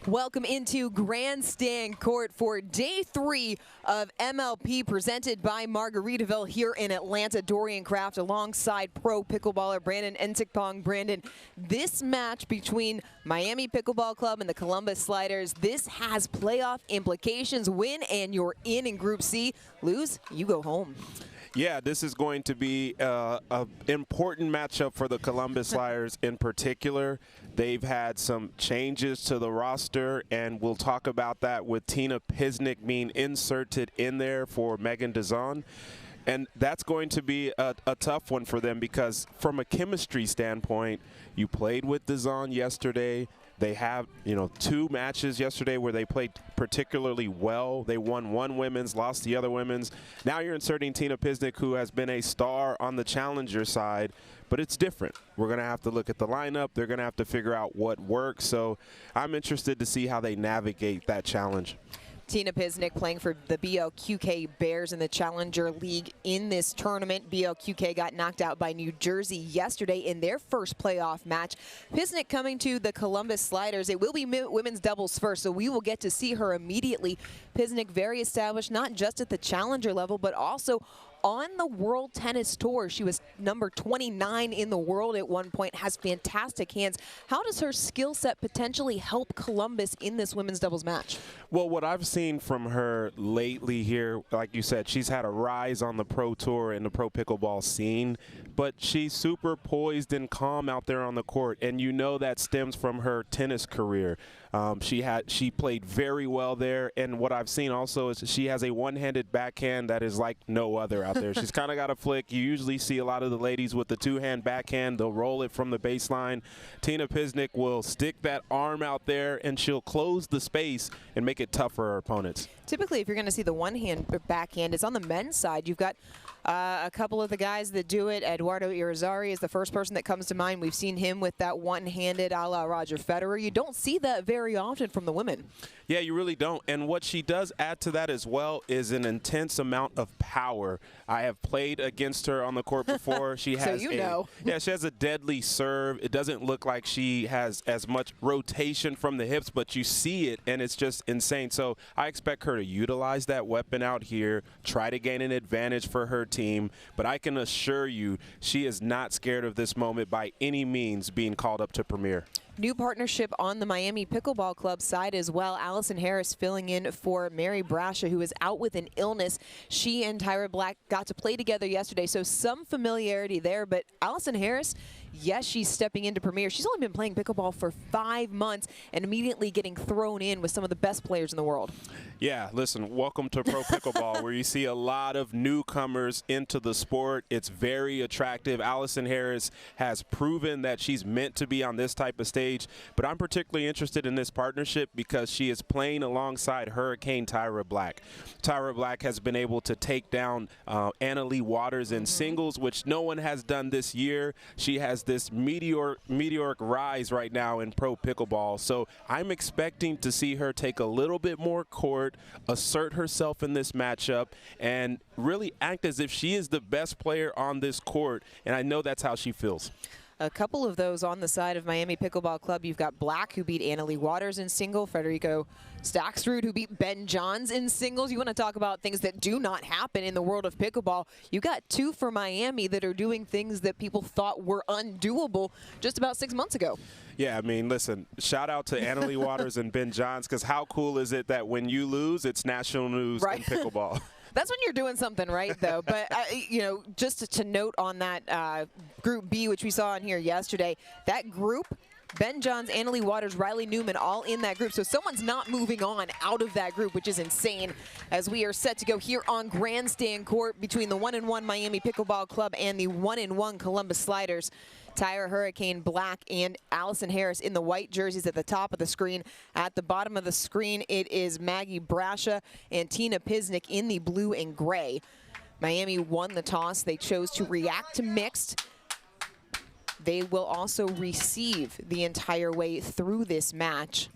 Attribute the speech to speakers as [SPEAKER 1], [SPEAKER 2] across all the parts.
[SPEAKER 1] Welcome into Grandstand Court for Day 3 of MLP presented by Margaritaville here in Atlanta. Dorian Kraft alongside pro pickleballer Brandon Entikpong. Brandon, this match between Miami Pickleball Club and the Columbus Sliders, this has playoff implications. Win and you're in Group C. Lose, you go home.
[SPEAKER 2] Yeah, this is going to be an important matchup for the Columbus Sliders in particular. They've had some changes to the roster, and we'll talk about that with Tina Pisnik being inserted in there for Megan Dazon. And that's going to be a tough one for them because from a chemistry standpoint, you played with Dazon yesterday. They have, 2 matches yesterday where they played particularly well. They won one women's, lost the other women's. Now you're inserting Tina Pisnik, who has been a star on the challenger side, but it's different. We're going to have to look at the lineup. They're going to have to figure out what works. So I'm interested to see how they navigate that challenge.
[SPEAKER 1] Tina Pisnik playing for the BLQK Bears in the Challenger League in this tournament. BLQK got knocked out by New Jersey yesterday in their first playoff match. Pisnik coming to the Columbus Sliders. It will be women's doubles first, so we will get to see her immediately. Pisnik very established, not just at the Challenger level, but also on the World Tennis Tour. She was number 29 in the world at one point, has fantastic hands. How does her skill set potentially help Columbus in this women's doubles match?
[SPEAKER 2] Well, what I've seen from her lately here, like you said, she's had a rise on the pro tour and the pro pickleball scene, but she's super poised and calm out there on the court, and you know that stems from her tennis career. She played very well there, and what I've seen also is she has a one-handed backhand that is like no other out there. She's kind of got a flick. You usually see a lot of the ladies with the two-hand backhand. They'll roll it from the baseline. Tina Pisnik will stick that arm out there, and she'll close the space and make it tough for her opponents.
[SPEAKER 1] Typically, if you're going to see the one-hand backhand, it's on the men's side. You've got a couple of the guys that do it. Eduardo Irizarry is the first person that comes to mind. We've seen him with that one-handed a la Roger Federer. You don't see that very often from the women.
[SPEAKER 2] Yeah, you really don't. And what she does add to that as well is an intense amount of power. I have played against her on the court before. She has yeah, she has a deadly serve. It doesn't look like she has as much rotation from the hips, but you see it, and it's just insane. So I expect her to utilize that weapon out here, try to gain an advantage for her team. But I can assure you she is not scared of this moment by any means being called up to Premier.
[SPEAKER 1] New partnership on the Miami Pickleball Club side as well. Allison Harris filling in for Mary Brascia, who is out with an illness. She and Tyra Black got to play together yesterday, so some familiarity there. But Allison Harris, yes, she's stepping into Premier. She's only been playing pickleball for 5 months and immediately getting thrown in with some of the best players in the world.
[SPEAKER 2] Yeah, listen, welcome to Pro Pickleball, where you see a lot of newcomers into the sport. It's very attractive. Allison Harris has proven that she's meant to be on this type of stage, but I'm particularly interested in this partnership because she is playing alongside Hurricane Tyra Black. Tyra Black has been able to take down Anna Leigh Waters in singles, which no one has done this year. She has this meteoric rise right now in pro pickleball. So I'm expecting to see her take a little bit more court, assert herself in this matchup, and really act as if she is the best player on this court. And I know that's how she feels.
[SPEAKER 1] A couple of those on the side of Miami Pickleball Club. You've got Black, who beat Anna Leigh Waters in single, Federico Staksrud, who beat Ben Johns in singles. You want to talk about things that do not happen in the world of pickleball. You got 2 for Miami that are doing things that people thought were undoable just about 6 months ago.
[SPEAKER 2] Yeah, I mean, listen, shout out to Anna Leigh Waters and Ben Johns, because how cool is it that when you lose, it's national news in pickleball?
[SPEAKER 1] That's when you're doing something right, though. But, just to note on that Group B, which we saw on here yesterday, that group, Ben Johns, Anna Leigh Waters, Riley Newman, all in that group. So someone's not moving on out of that group, which is insane, as we are set to go here on Grandstand Court between the 1-1 Miami Pickleball Club and the 1-1 Columbus Sliders. Tyra Hurricane Black and Allison Harris in the white jerseys at the top of the screen. At the bottom of the screen, it is Maggie Brascia and Tina Pisnik in the blue and gray. Miami won the toss. They chose to react to mixed. They will also receive the entire way through this match.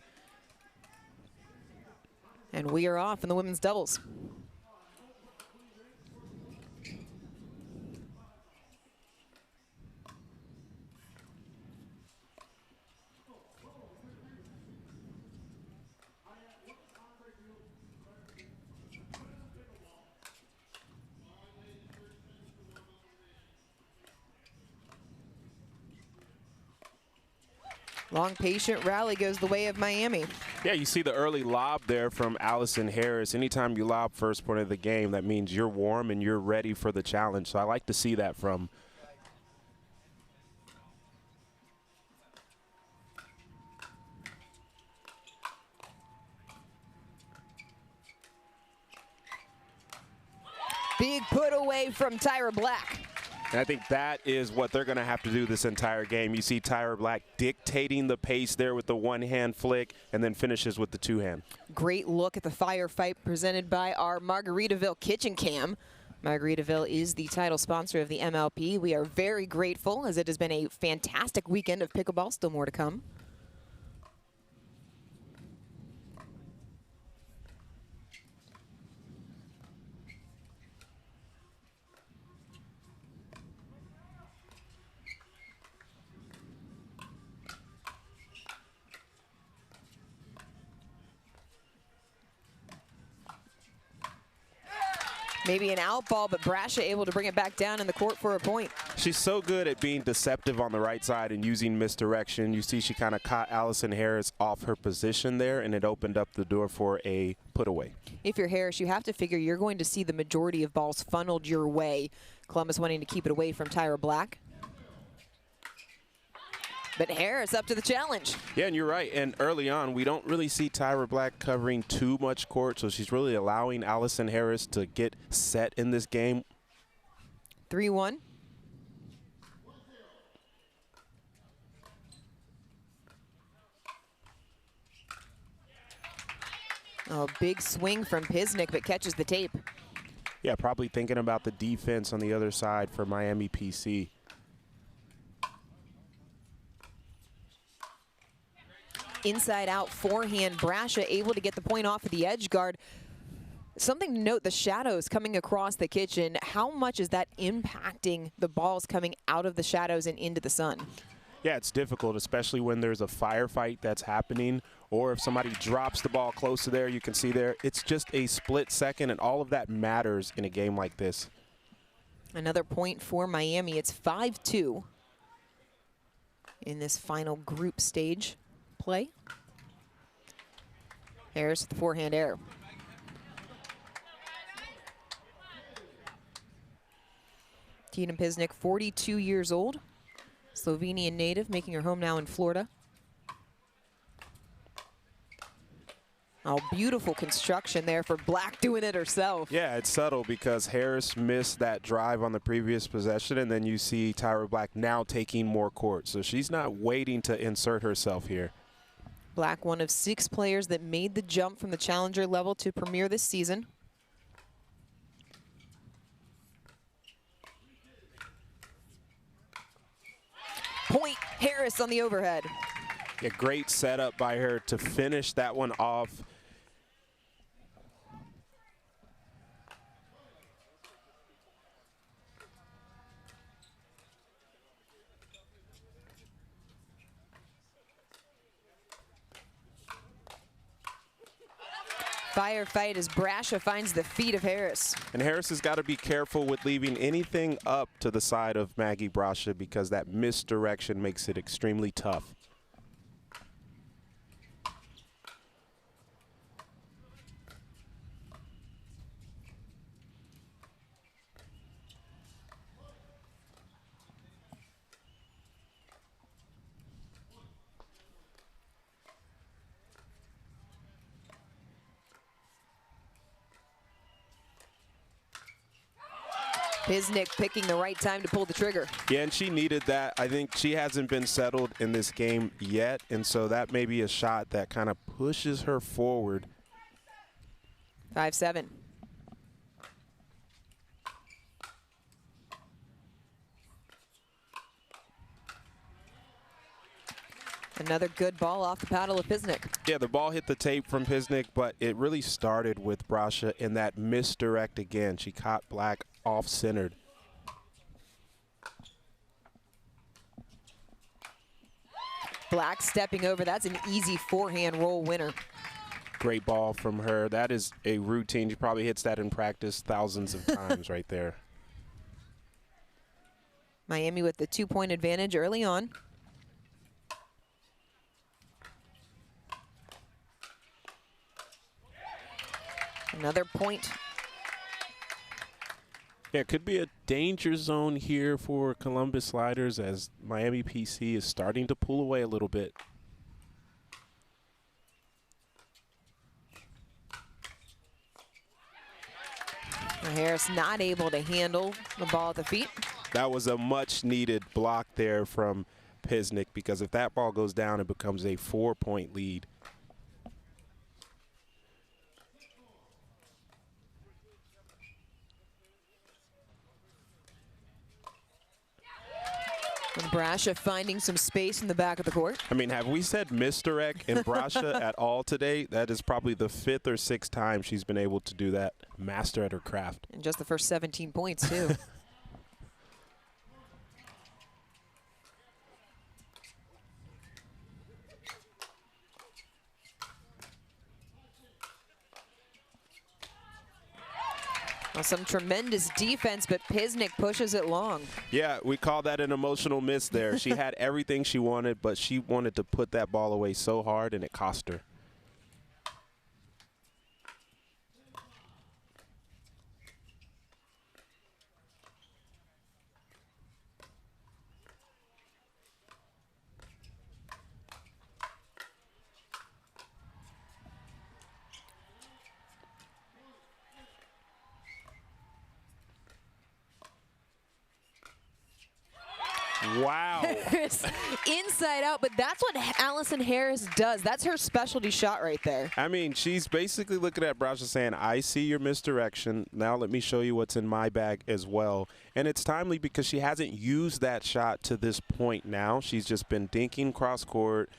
[SPEAKER 1] And we are off in the women's doubles. Long, patient rally goes the way of Miami.
[SPEAKER 2] Yeah, you see the early lob there from Allison Harris. Anytime you lob first point of the game, that means you're warm and you're ready for the challenge. So I like to see that from
[SPEAKER 1] Big put away from Tyra Black.
[SPEAKER 2] And I think that is what they're going to have to do this entire game. You see Tyra Black dictating the pace there with the one-hand flick and then finishes with the two-hand.
[SPEAKER 1] Great look at the firefight presented by our Margaritaville Kitchen Cam. Margaritaville is the title sponsor of the MLP. We are very grateful, as it has been a fantastic weekend of pickleball. Still more to come. Maybe an out ball, but Brasha able to bring it back down in the court for a point.
[SPEAKER 2] She's so good at being deceptive on the right side and using misdirection. You see she kind of caught Allison Harris off her position there, and it opened up the door for a put away.
[SPEAKER 1] If you're Harris, you have to figure you're going to see the majority of balls funneled your way. Columbus wanting to keep it away from Tyra Black. But Harris up to the challenge.
[SPEAKER 2] Yeah, and you're right. And early on, we don't really see Tyra Black covering too much court, so she's really allowing Allison Harris to get set in this game.
[SPEAKER 1] 3-1. Oh, big swing from Pisnik, but catches the tape.
[SPEAKER 2] Yeah, probably thinking about the defense on the other side for Miami PC.
[SPEAKER 1] Inside out forehand, Brasha able to get the point off of the edge guard. Something to note, the shadows coming across the kitchen, how much is that impacting the balls coming out of the shadows and into the sun?
[SPEAKER 2] Yeah, it's difficult, especially when there's a firefight that's happening, or if somebody drops the ball close to there, you can see there, it's just a split second, and all of that matters in a game like this.
[SPEAKER 1] Another point for Miami. It's 5-2 in this final group stage play. Harris with the forehand error. Tina Pisnik, 42 years old, Slovenian native, making her home now in Florida. Oh, beautiful construction there for Black doing it herself.
[SPEAKER 2] Yeah, it's subtle because Harris missed that drive on the previous possession, and then you see Tyra Black now taking more court. So she's not waiting to insert herself here.
[SPEAKER 1] Black, one of 6 players that made the jump from the challenger level to premier this season. Point Harris on the overhead.
[SPEAKER 2] A great setup by her to finish that one off.
[SPEAKER 1] Firefight as Brasha finds the feet of Harris.
[SPEAKER 2] And Harris has got to be careful with leaving anything up to the side of Maggie Brasha because that misdirection makes it extremely tough.
[SPEAKER 1] Pisnik picking the right time to pull the trigger.
[SPEAKER 2] Yeah, and she needed that. I think she hasn't been settled in this game yet, and so that may be a shot that kind of pushes her forward.
[SPEAKER 1] 5-7. Another good ball off the paddle of Pisnik.
[SPEAKER 2] Yeah, the ball hit the tape from Pisnik, but it really started with Brasha in that misdirect again. She caught Black off-centered.
[SPEAKER 1] Black stepping over. That's an easy forehand roll winner.
[SPEAKER 2] Great ball from her. That is a routine. She probably hits that in practice thousands of times right there.
[SPEAKER 1] Miami with the 2-point advantage early on. Another point.
[SPEAKER 2] Yeah, it could be a danger zone here for Columbus Sliders as Miami PC is starting to pull away a little bit.
[SPEAKER 1] Harris not able to handle the ball at the feet.
[SPEAKER 2] That was a much needed block there from Pisnik, because if that ball goes down, it becomes a 4-point lead.
[SPEAKER 1] And Brasha finding some space in the back of the court.
[SPEAKER 2] I mean, have we said misdirect in Brasha at all today? That is probably the 5th or 6th time she's been able to do that. Master at her craft.
[SPEAKER 1] And just the first 17 points, too. Well, some tremendous defense, but Pisnik pushes it long.
[SPEAKER 2] Yeah, we call that an emotional miss there. She had everything she wanted, but she wanted to put that ball away so hard, and it cost her. Wow.
[SPEAKER 1] Inside out, but that's what Allison Harris does. That's her specialty shot right there.
[SPEAKER 2] I mean, she's basically looking at Brasha saying, I see your misdirection. Now let me show you what's in my bag as well. And it's timely because she hasn't used that shot to this point now. She's just been dinking cross court,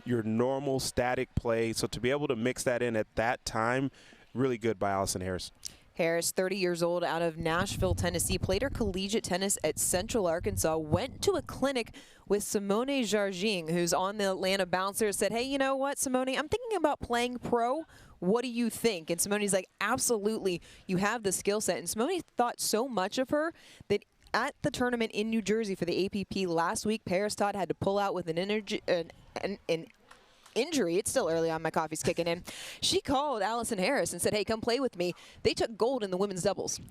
[SPEAKER 2] your normal static play. So to be able to mix that in at that time, really good by Allison Harris.
[SPEAKER 1] Harris, 30 years old, out of Nashville, Tennessee, played her collegiate tennis at Central Arkansas, went to a clinic with Simone Jargin, who's on the Atlanta Bouncers, said, hey, you know what, Simone, I'm thinking about playing pro. What do you think? And Simone's like, absolutely, you have the skill set. And Simone thought so much of her that at the tournament in New Jersey for the APP last week, Paris Todd had to pull out with an injury. It's still early on, my coffee's kicking in. She called Allison Harris and said, hey, come play with me. They took gold in the women's doubles.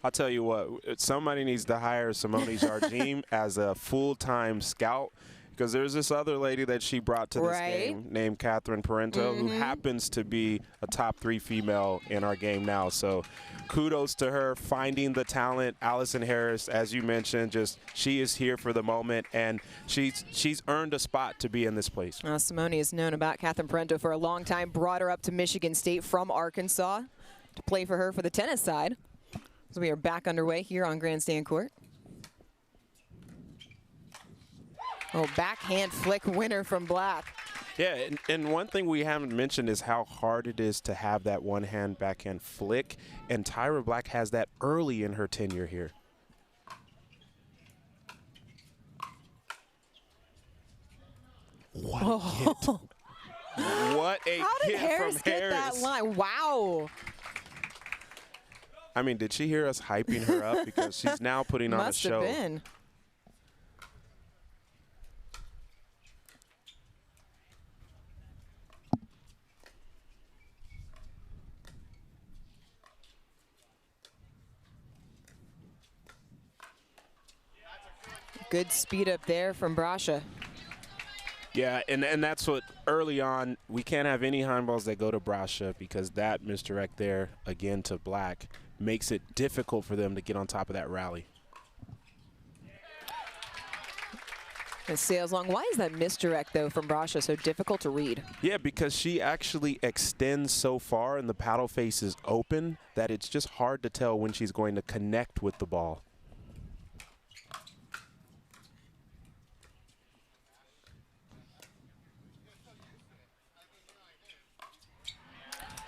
[SPEAKER 2] I'll tell you what, somebody needs to hire Simone Jargin as a full-time scout, because there's this other lady that she brought to this game named Catherine Parento, who happens to be a top 3 female in our game now. So kudos to her finding the talent. Allison Harris, as you mentioned, she is here for the moment, and she's earned a spot to be in this place.
[SPEAKER 1] Simone has known about Catherine Parento for a long time, brought her up to Michigan State from Arkansas to play for her for the tennis side. So we are back underway here on Grandstand Court. Oh, backhand flick winner from Black.
[SPEAKER 2] Yeah, and one thing we haven't mentioned is how hard it is to have that one-hand backhand flick, and Tyra Black has that early in her tenure here. What a hit. What a
[SPEAKER 1] How did
[SPEAKER 2] hit
[SPEAKER 1] Harris
[SPEAKER 2] from
[SPEAKER 1] get
[SPEAKER 2] Harris.
[SPEAKER 1] that line? Wow.
[SPEAKER 2] I mean, did she hear us hyping her up? Because she's now putting on a show.
[SPEAKER 1] Must have been. Good speed up there from Brasha.
[SPEAKER 2] Yeah, and that's what early on, we can't have any handballs that go to Brasha, because that misdirect there, again to Black, makes it difficult for them to get on top of that rally.
[SPEAKER 1] And sails long. Why is that misdirect, though, from Brasha so difficult to read?
[SPEAKER 2] Yeah, because she actually extends so far and the paddle face is open that it's just hard to tell when she's going to connect with the ball.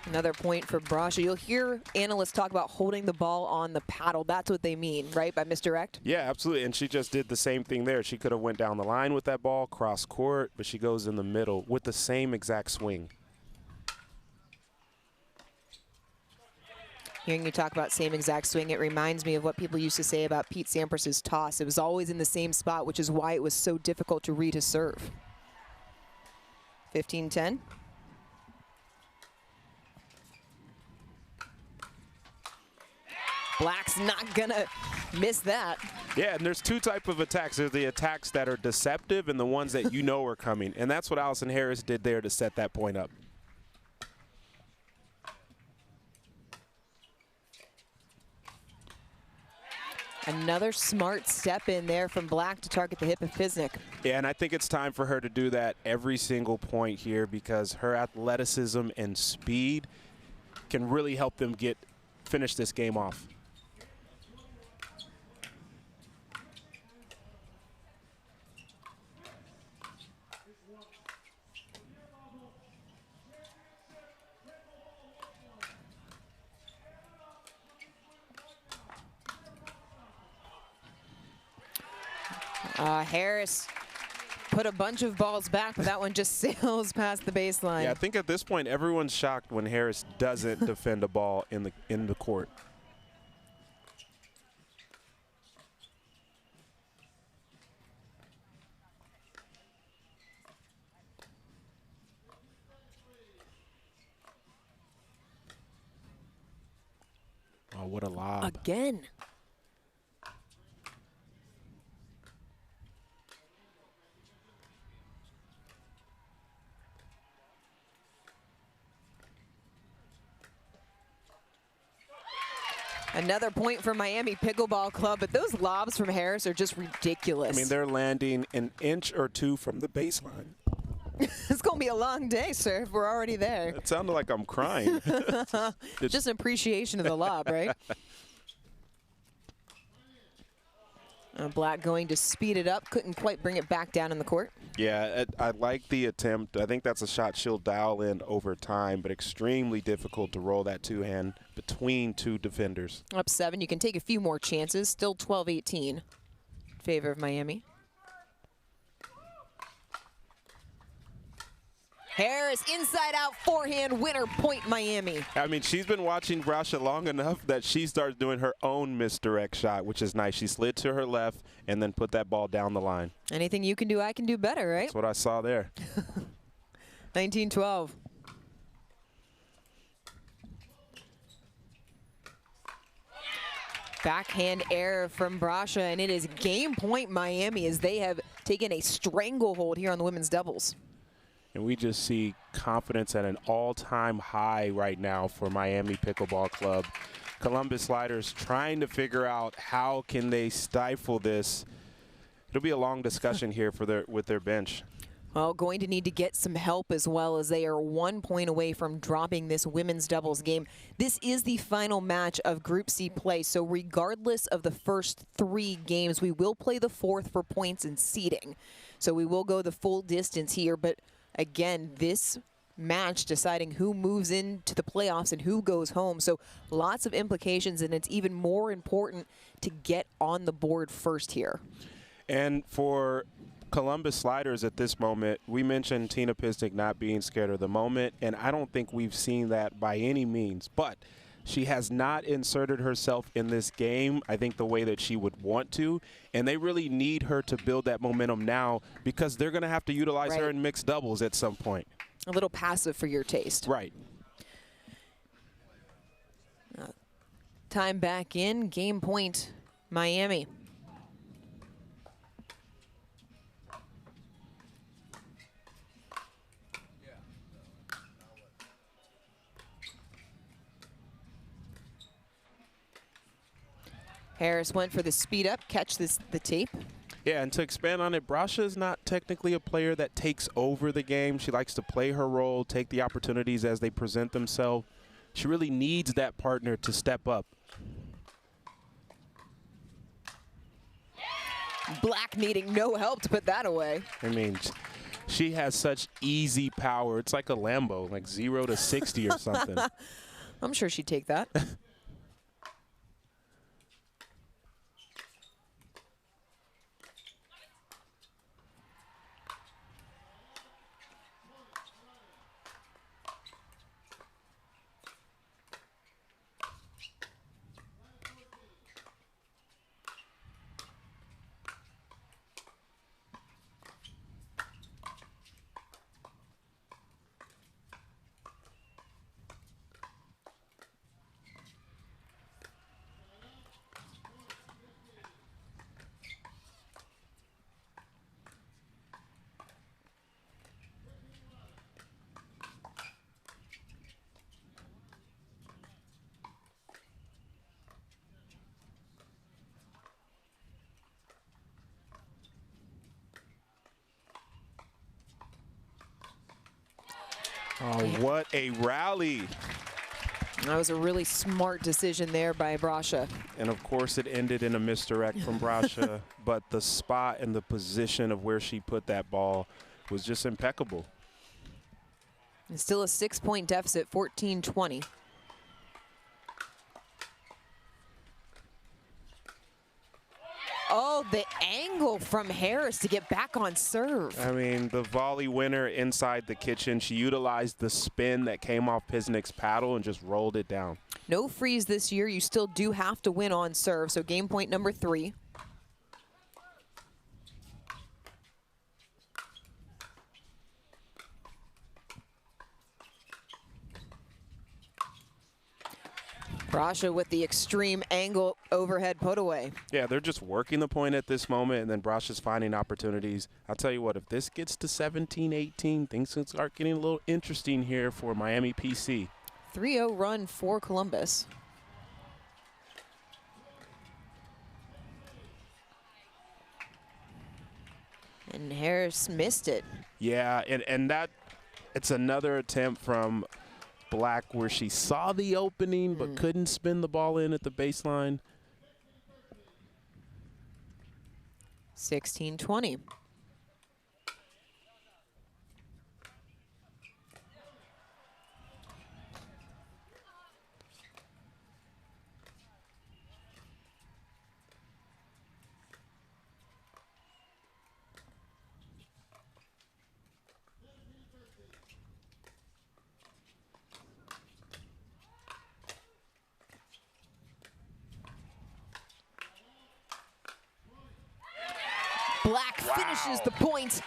[SPEAKER 1] Another point for Brasha. You'll hear analysts talk about holding the ball on the paddle. That's what they mean, right, by misdirect?
[SPEAKER 2] Yeah, absolutely, and she just did the same thing there. She could have went down the line with that ball, cross court, but she goes in the middle with the same exact swing.
[SPEAKER 1] Hearing you talk about same exact swing, it reminds me of what people used to say about Pete Sampras's toss. It was always in the same spot, which is why it was so difficult to read his serve. 15-10. Black's not gonna miss that.
[SPEAKER 2] Yeah, and there's two types of attacks. There's the attacks that are deceptive and the ones that you know are coming. And that's what Allison Harris did there to set that point up.
[SPEAKER 1] Another smart step in there from Black to target the hip of Fisnick.
[SPEAKER 2] Yeah, and I think it's time for her to do that every single point here because her athleticism and speed can really help them finish this game off.
[SPEAKER 1] Harris put a bunch of balls back, but that one just sails past the baseline.
[SPEAKER 2] Yeah, I think at this point everyone's shocked when Harris doesn't defend a ball in the court. Oh, what a lob.
[SPEAKER 1] Again. Another point for Miami Pickleball Club, but those lobs from Harris are just ridiculous.
[SPEAKER 2] I mean, they're landing an inch or two from the baseline.
[SPEAKER 1] It's going to be a long day, sir, if we're already there.
[SPEAKER 2] It sounded like I'm crying.
[SPEAKER 1] Just an appreciation of the lob, right? Black going to speed it up. Couldn't quite bring it back down in the court.
[SPEAKER 2] Yeah, I like the attempt. I think that's a shot she'll dial in over time, but extremely difficult to roll that two-hand between two defenders.
[SPEAKER 1] Up 7. You can take a few more chances. Still 12-18 in favor of Miami. Harris, inside out forehand winner, point Miami.
[SPEAKER 2] I mean, she's been watching Brasha long enough that she starts doing her own misdirect shot, which is nice. She slid to her left and then put that ball down the line.
[SPEAKER 1] Anything you can do, I can do better, right?
[SPEAKER 2] That's what I saw there.
[SPEAKER 1] 19-12. Backhand error from Brasha, and it is game point Miami as they have taken a stranglehold here on the women's doubles.
[SPEAKER 2] And we just see confidence at an all-time high right now for Miami Pickleball Club. Columbus Sliders trying to figure out how can they stifle this. It'll be a long discussion here with their bench.
[SPEAKER 1] Well, going to need to get some help as well as they are 1 point away from dropping this women's doubles game. This is the final match of Group C play, so regardless of the first 3 games, we will play the 4th for points and seeding. So we will go the full distance here, but again, this match deciding who moves into the playoffs and who goes home. So lots of implications, and it's even more important to get on the board first here.
[SPEAKER 2] And for Columbus Sliders at this moment, we mentioned Tina Pisnick not being scared of the moment, and I don't think we've seen that by any means. But she has not inserted herself in this game, I think, the way that she would want to. And they really need her to build that momentum now because they're going to have to utilize her in mixed doubles at some point.
[SPEAKER 1] A little passive for your taste.
[SPEAKER 2] Right.
[SPEAKER 1] Time back in. Game point, Miami. Harris went for the speed up, catch the tape.
[SPEAKER 2] Yeah, and to expand on it, Brasha is not technically a player that takes over the game. She likes to play her role, take the opportunities as they present themselves. She really needs that partner to step up.
[SPEAKER 1] Black needing no help to put that away.
[SPEAKER 2] I mean, she has such easy power. It's like a Lambo, like 0 to 60 or something.
[SPEAKER 1] I'm sure she'd take that.
[SPEAKER 2] Oh, what a rally.
[SPEAKER 1] That was a really smart decision there by Brasha.
[SPEAKER 2] And of course it ended in a misdirect from Brasha, but the spot and the position of where she put that ball was just impeccable.
[SPEAKER 1] And still a 6-point deficit, 14-20. Oh, the angle from Harris to get back on serve.
[SPEAKER 2] I mean, the volley winner inside the kitchen. She utilized the spin that came off Pisnick's paddle and just rolled it down.
[SPEAKER 1] No freeze this year. You still do have to win on serve. So game point number 3. Brasha with the extreme angle overhead put away.
[SPEAKER 2] Yeah, they're just working the point at this moment, and then Brasha's finding opportunities. I'll tell you what, if this gets to 17-18, things can start getting a little interesting here for Miami PC.
[SPEAKER 1] 3-0 run for Columbus. And Harris missed it.
[SPEAKER 2] Yeah, and that it's another attempt from Black where she saw the opening but couldn't spin the ball in at the baseline.
[SPEAKER 1] 16-20. Black finishes the point.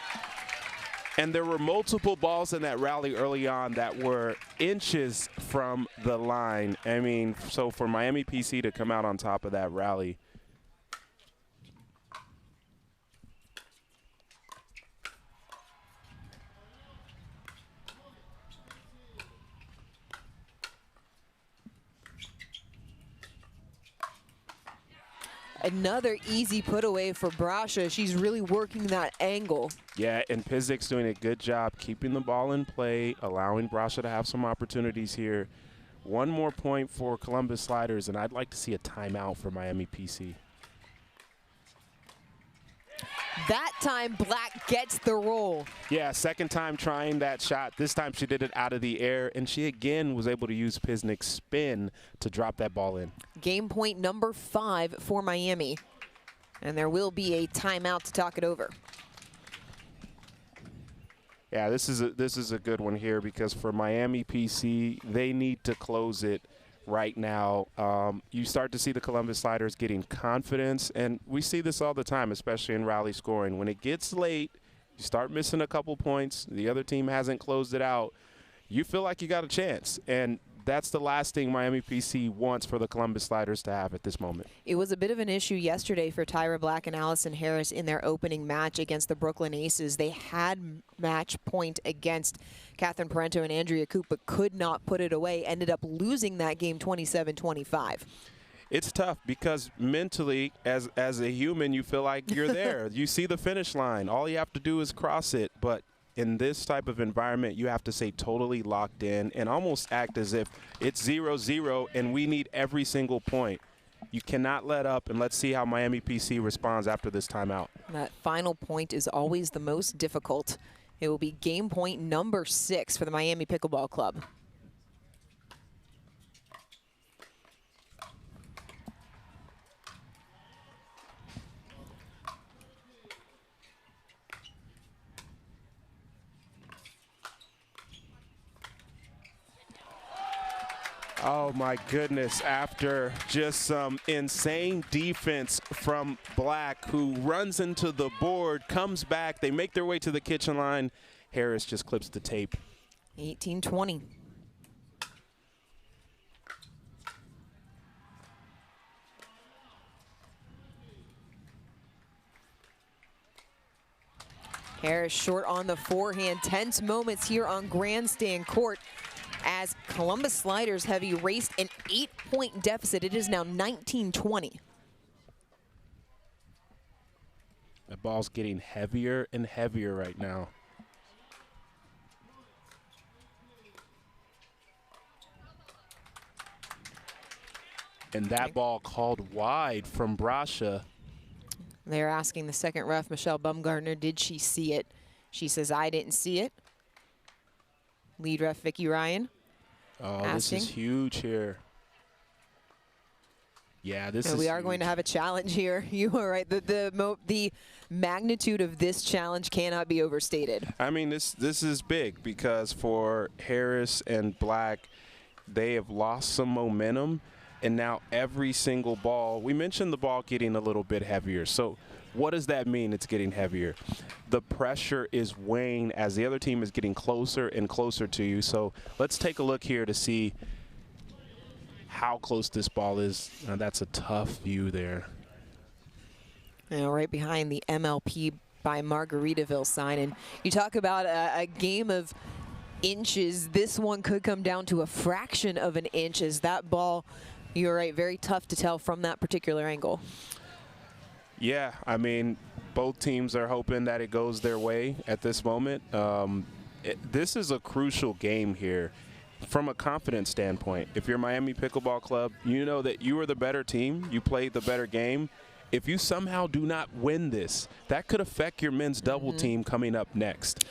[SPEAKER 2] And there were multiple balls in that rally early on that were inches from the line. I mean, so for Miami PC to come out on top of that rally.
[SPEAKER 1] Another easy put away for Brasha. She's really working that angle.
[SPEAKER 2] Yeah, and Pisnick's doing a good job keeping the ball in play, allowing Brasha to have some opportunities here. One more point for Columbus Sliders, and I'd like to see a timeout for Miami PC.
[SPEAKER 1] That time, Black gets the roll.
[SPEAKER 2] Yeah, second time trying that shot. This time she did it out of the air, and she again was able to use Pisnick's spin to drop that ball in.
[SPEAKER 1] Game point number 5 for Miami. And there will be a timeout to talk it over.
[SPEAKER 2] Yeah, this is a good one here because for Miami PC, they need to close it right now. You start to see the Columbus Sliders getting confidence, and we see this all the time, especially in rally scoring. When it gets late, you start missing a couple points, the other team hasn't closed it out, you feel like you got a chance, and that's the last thing Miami PC wants for the Columbus Sliders to have at this moment.
[SPEAKER 1] It was a bit of an issue yesterday for Tyra Black and Allison Harris in their opening match against the Brooklyn Aces. They had match point against Catherine Parento and Andrea Coop, but could not put it away. Ended up losing that game 27-25.
[SPEAKER 2] It's tough because mentally, as a human, you feel like you're there. You see the finish line. All you have to do is cross it, but in this type of environment, you have to stay totally locked in and almost act as if it's 0-0 and we need every single point. You cannot let up, and let's see how Miami PC responds after this timeout.
[SPEAKER 1] That final point is always the most difficult. It will be game point number 6 for the Miami Pickleball Club.
[SPEAKER 2] Oh my goodness, after just some insane defense from Black, who runs into the board, comes back, they make their way to the kitchen line. Harris just clips the tape.
[SPEAKER 1] 18-20. Harris short on the forehand. Tense moments here on Grandstand Court as Columbus Sliders have erased an 8-point deficit. It is now 19-20.
[SPEAKER 2] The ball's getting heavier and heavier right now. And that ball called wide from Brasha.
[SPEAKER 1] They're asking the second ref, Michelle Bumgarner, did she see it? She says, I didn't see it. Lead ref, Vicki Ryan.
[SPEAKER 2] Oh,
[SPEAKER 1] asking.
[SPEAKER 2] This is huge here. Yeah, this is
[SPEAKER 1] We are
[SPEAKER 2] huge.
[SPEAKER 1] going to have a challenge here. You are right. The magnitude of this challenge cannot be overstated.
[SPEAKER 2] I mean, this is big because for Harris and Black, they have lost some momentum. And now every single ball, we mentioned the ball getting a little bit heavier. So what does that mean it's getting heavier? The pressure is weighing as the other team is getting closer and closer to you. So let's take a look here to see how close this ball is. Now, that's a tough view there.
[SPEAKER 1] Right behind the MLP by Margaritaville sign. And you talk about a game of inches. This one could come down to a fraction of an inch as that ball, you're right, very tough to tell from that particular angle.
[SPEAKER 2] Yeah, I mean, both teams are hoping that it goes their way at this moment. This is a crucial game here from a confidence standpoint. If you're Miami Pickleball Club, you know that you are the better team. You played the better game. If you somehow do not win this, that could affect your men's double team coming up next.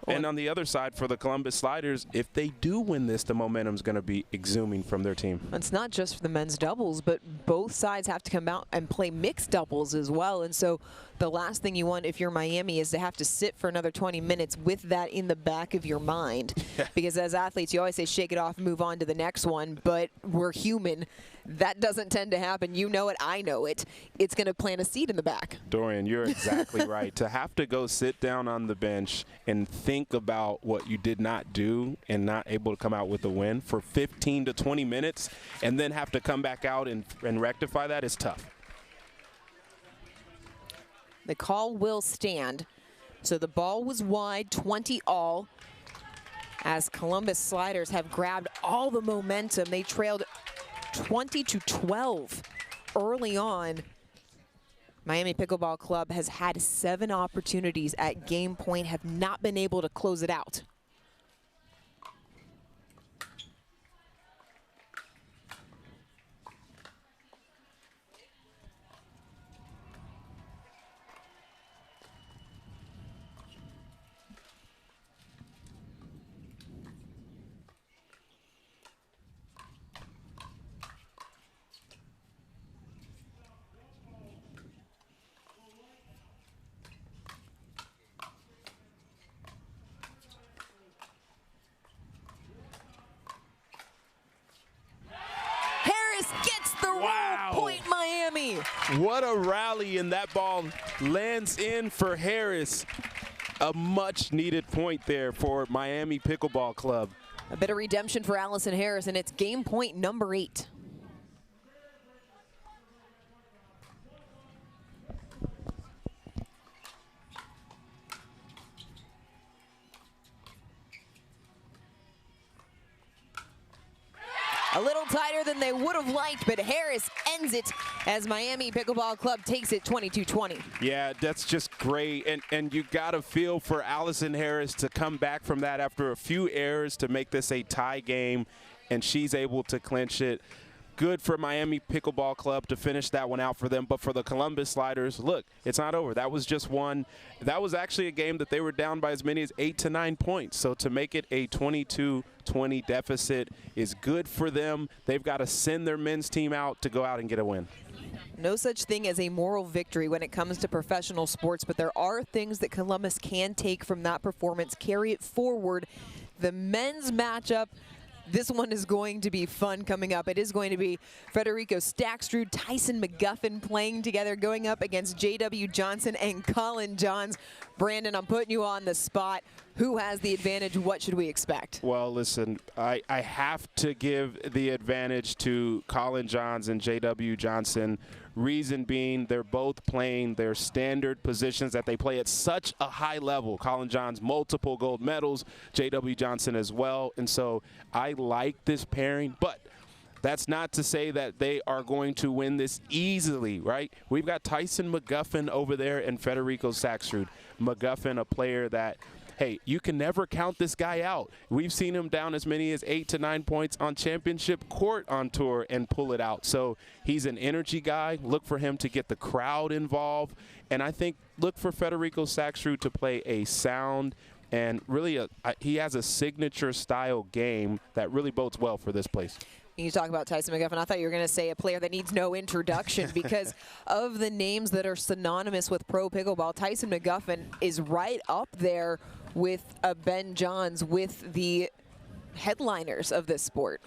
[SPEAKER 2] And on the other side, for the Columbus Sliders, if they do win this, the momentum's going to be exhuming from their team.
[SPEAKER 1] It's not just for the men's doubles, but both sides have to come out and play mixed doubles as well. And so the last thing you want if you're Miami is to have to sit for another 20 minutes with that in the back of your mind. Because as athletes, you always say shake it off and move on to the next one, but we're human. That doesn't tend to happen. You know it, I know it. It's going to plant a seed in the back.
[SPEAKER 2] Dorian, you're exactly right. To have to go sit down on the bench and think about what you did not do and not able to come out with a win for 15 to 20 minutes and then have to come back out and rectify that is tough.
[SPEAKER 1] The call will stand. So the ball was wide, 20 all, as Columbus Sliders have grabbed all the momentum. They trailed 20-12 early on. Miami Pickleball Club has had 7 opportunities at game point, have not been able to close it out. Point Miami.
[SPEAKER 2] What a rally, and that ball lands in for Harris. A much needed point there for Miami Pickleball Club.
[SPEAKER 1] A bit of redemption for Allison Harris, and it's game point number 8. A little tighter than they would have liked, but Harris ends it as Miami Pickleball Club takes it 22-20.
[SPEAKER 2] Yeah, that's just great. And you got to feel for Allison Harris to come back from that after a few errors to make this a tie game, and she's able to clinch it. Good for Miami Pickleball Club to finish that one out for them. But for the Columbus Sliders, look, it's not over. That was just one. That was actually a game that they were down by as many as 8 to 9 points. So to make it a 22-20 deficit is good for them. They've got to send their men's team out to go out and get a win.
[SPEAKER 1] No such thing as a moral victory when it comes to professional sports, but there are things that Columbus can take from that performance, carry it forward. The men's matchup, this one is going to be fun coming up. It is going to be Federico Stackstrud, Tyson McGuffin playing together, going up against J.W. Johnson and Colin Johns. Brandon, I'm putting you on the spot. Who has the advantage? What should we expect?
[SPEAKER 2] Well, listen, I have to give the advantage to Colin Johns and J.W. Johnson. Reason being, they're both playing their standard positions that they play at such a high level. Colin Johns, multiple gold medals, J.W. Johnson as well. And so I like this pairing, but that's not to say that they are going to win this easily, right? We've got Tyson McGuffin over there and Federico Stackstrud. McGuffin, a player that hey, you can never count this guy out. We've seen him down as many as 8 to 9 points on championship court on tour and pull it out. So he's an energy guy. Look for him to get the crowd involved. And I think look for Federico Saxrud to play a sound and really he has a signature style game that really bodes well for this place.
[SPEAKER 1] You talk about Tyson McGuffin. I thought you were going to say a player that needs no introduction because of the names that are synonymous with pro pickleball. Tyson McGuffin is right up there with Ben Johns, with the headliners of this sport.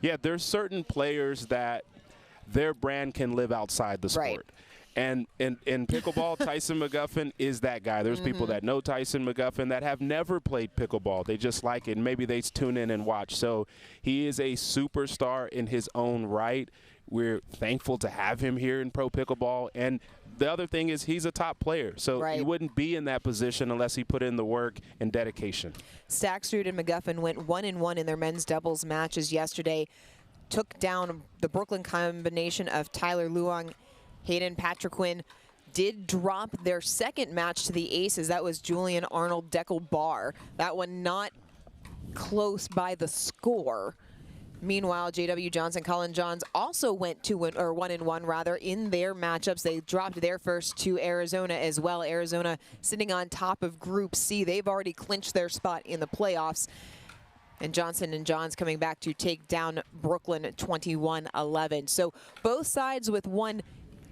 [SPEAKER 1] Yeah,
[SPEAKER 2] there's certain players that their brand can live outside the sport.
[SPEAKER 1] Right.
[SPEAKER 2] And in pickleball, Tyson McGuffin is that guy. There's people that know Tyson McGuffin that have never played pickleball. They just like it, and maybe they tune in and watch. So he is a superstar in his own right. We're thankful to have him here in pro pickleball. And the other thing is he's a top player. So he wouldn't be in that position unless he put in the work and dedication.
[SPEAKER 1] Saxrud and McGuffin went 1-1 in their men's doubles matches yesterday. Took down the Brooklyn combination of Tyler Luong, Hayden Patriquin. Did drop their second match to the aces. That was Julian Arnold Deckel Bar. That one not close by the score. Meanwhile, J.W. Johnson, Colin Johns also went 1-1 rather in their matchups. They dropped their first to Arizona as well. Arizona sitting on top of Group C. They've already clinched their spot in the playoffs. And Johnson and Johns coming back to take down Brooklyn 21-11. So both sides with one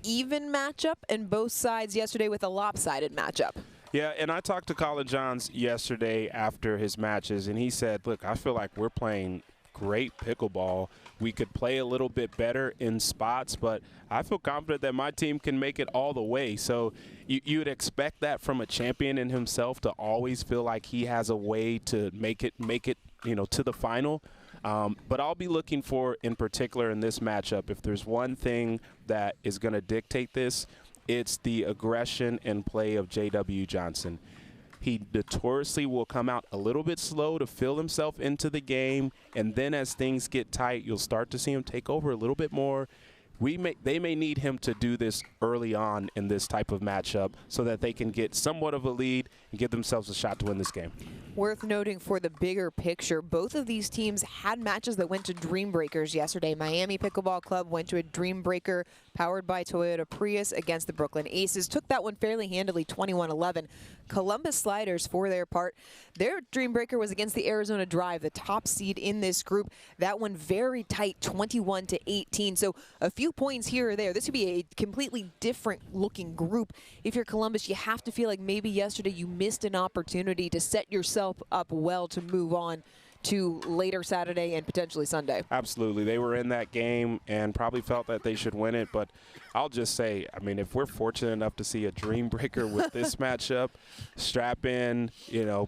[SPEAKER 1] even matchup and both sides yesterday with a lopsided matchup.
[SPEAKER 2] Yeah, and I talked to Colin Johns yesterday after his matches, and he said, look, I feel like we're playing great pickleball. We could play a little bit better in spots, but I feel confident that my team can make it all the way. So you would expect that from a champion in himself to always feel like he has a way to make it, to the final. But I'll be looking for, in particular in this matchup, if there's one thing that is going to dictate this, it's the aggression and play of J.W. Johnson. He notoriously will come out a little bit slow to fill himself into the game, and then as things get tight, you'll start to see him take over a little bit more. They may need him to do this early on in this type of matchup so that they can get somewhat of a lead and give themselves a shot to win this game.
[SPEAKER 1] Worth noting for the bigger picture, both of these teams had matches that went to Dream Breakers yesterday. Miami Pickleball Club went to a Dream Breaker powered by Toyota Prius against the Brooklyn Aces. Took that one fairly handily, 21-11. Columbus Sliders, for their part, their Dream Breaker was against the Arizona Drive, the top seed in this group. That one very tight, 21-18. So a few points here or there. This would be a completely different looking group. If you're Columbus, you have to feel like maybe yesterday you missed an opportunity to set yourself up well to move on to later Saturday and potentially Sunday.
[SPEAKER 2] Absolutely. They were in that game and probably felt that they should win it. But I'll just say, I mean, if we're fortunate enough to see a Dream Breaker with this matchup, strap in,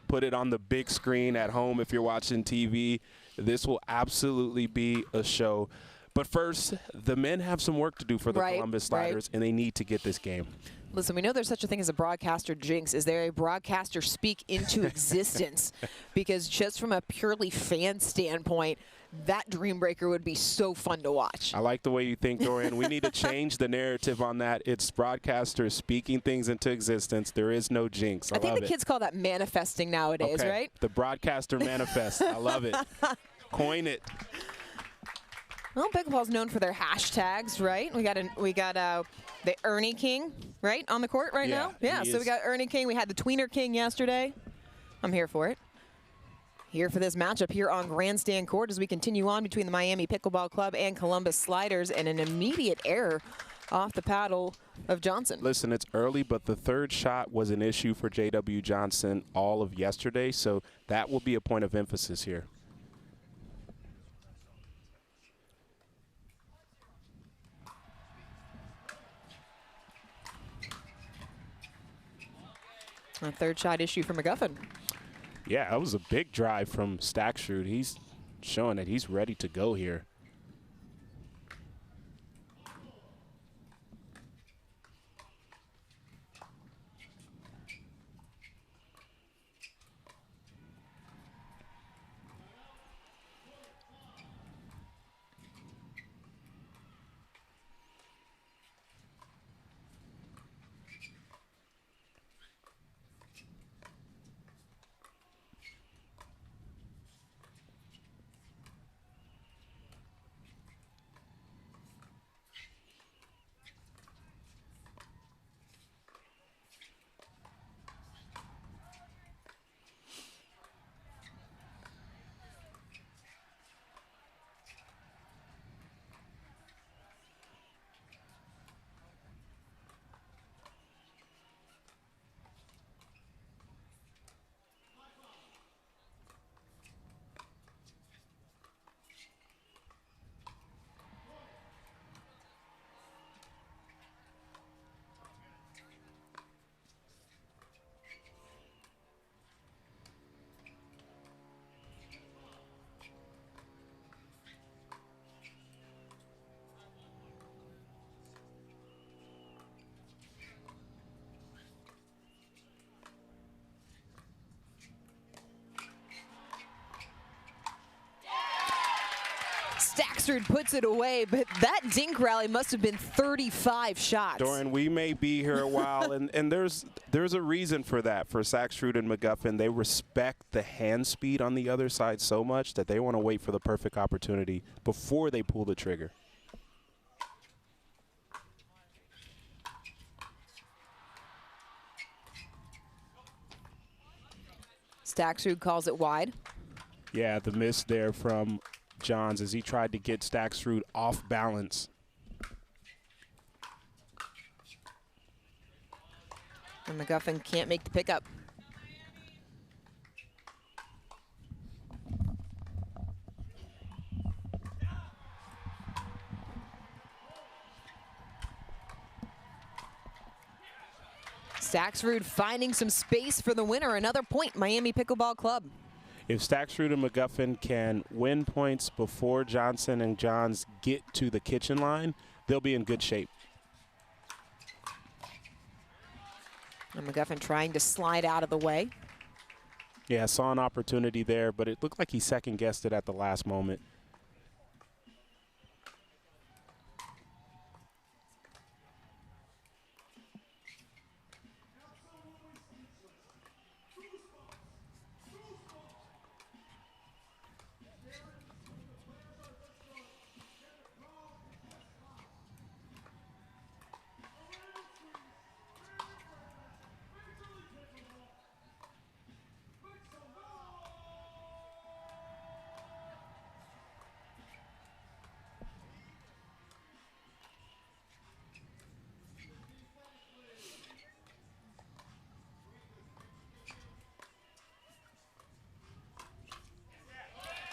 [SPEAKER 2] put it on the big screen at home if you're watching TV. This will absolutely be a show. But first, the men have some work to do for the Columbus Sliders, and they need to get this game.
[SPEAKER 1] Listen, we know there's such a thing as a broadcaster jinx. Is there a broadcaster speak into existence? Because just from a purely fan standpoint, that Dream Breaker would be so fun to watch.
[SPEAKER 2] I like the way you think, Dorian. We need to change the narrative on that. It's broadcasters speaking things into existence. There is no jinx.
[SPEAKER 1] I think the kids call that manifesting nowadays, right?
[SPEAKER 2] The broadcaster manifest. I love it. Coin it.
[SPEAKER 1] Well, pickleball's known for their hashtags, right? We got the Ernie King, right, on the court right now. Yeah. So we got Ernie King. We had the Tweener King yesterday. I'm here for it. Here for this matchup here on Grandstand Court as we continue on between the Miami Pickleball Club and Columbus Sliders, and an immediate error off the paddle of Johnson.
[SPEAKER 2] Listen, it's early, but the third shot was an issue for J.W. Johnson all of yesterday, so that will be a point of emphasis here.
[SPEAKER 1] A third shot issue for McGuffin.
[SPEAKER 2] Yeah, that was a big drive from Saxrud. He's showing that he's ready to go here.
[SPEAKER 1] Staksrud puts it away, but that dink rally must have been 35 shots.
[SPEAKER 2] Dorian, we may be here a while, and there's a reason for that. For Staksrud and McGuffin, they respect the hand speed on the other side so much that they want to wait for the perfect opportunity before they pull the trigger.
[SPEAKER 1] Staksrud calls it wide.
[SPEAKER 2] Yeah, the miss there from Johns as he tried to get Staksrud off balance.
[SPEAKER 1] And McGuffin can't make the pickup. Staksrud finding some space for the winner. Another point, Miami Pickleball Club.
[SPEAKER 2] If Staksrud and McGuffin can win points before Johnson and Johns get to the kitchen line, they'll be in good shape.
[SPEAKER 1] And McGuffin trying to slide out of the way.
[SPEAKER 2] Yeah, I saw an opportunity there, but it looked like he second-guessed it at the last moment.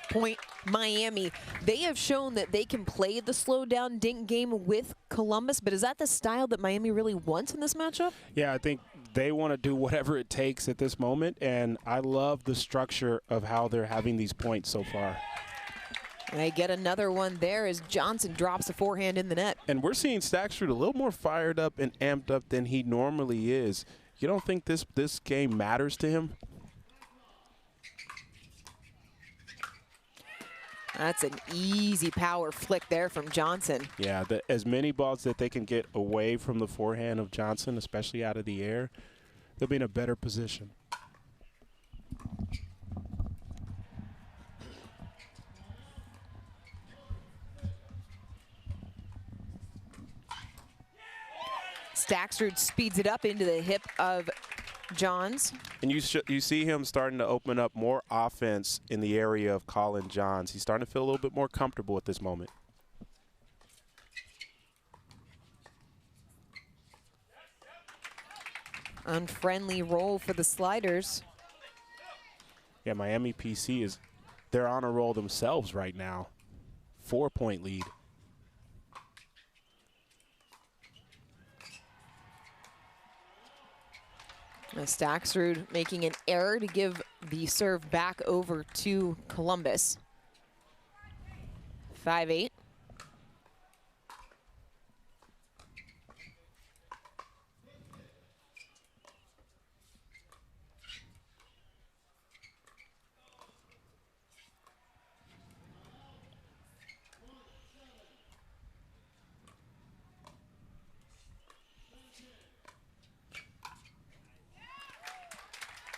[SPEAKER 1] Point Miami. They have shown that they can play the slow down dink game with Columbus, but is that the style that Miami really wants in this matchup?
[SPEAKER 2] Yeah, I think they want to do whatever it takes at this moment, and I love the structure of how they're having these points so far.
[SPEAKER 1] They get another one there as Johnson drops a forehand in the net.
[SPEAKER 2] And we're seeing Staksrud a little more fired up and amped up than he normally is. You don't think this game matters to him?
[SPEAKER 1] That's an easy power flick there from Johnson.
[SPEAKER 2] Yeah, as many balls that they can get away from the forehand of Johnson, especially out of the air, they'll be in a better position.
[SPEAKER 1] Staksrud speeds it up into the hip of Johns.
[SPEAKER 2] And you see him starting to open up more offense in the area of Colin Johns. He's starting to feel a little bit more comfortable at this moment.
[SPEAKER 1] Unfriendly roll for the sliders.
[SPEAKER 2] Yeah, Miami PC they're on a roll themselves right now. 4-point lead.
[SPEAKER 1] Staksrud making an error to give the serve back over to Columbus. 5-8.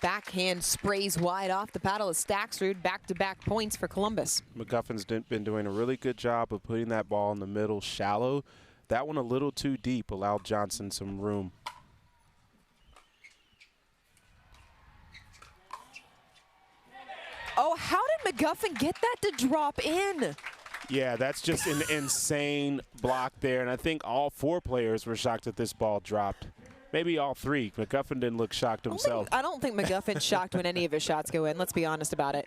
[SPEAKER 1] Backhand sprays wide off the paddle of Staksrud. Back-to-back points for Columbus.
[SPEAKER 2] McGuffin's been doing a really good job of putting that ball in the middle shallow. That one a little too deep allowed Johnson some room.
[SPEAKER 1] Oh, how did McGuffin get that to drop in?
[SPEAKER 2] Yeah, that's just an insane block there, and I think all 4 players were shocked that this ball dropped. Maybe all 3. McGuffin didn't look shocked himself.
[SPEAKER 1] I don't think McGuffin's shocked when any of his shots go in. Let's be honest about it.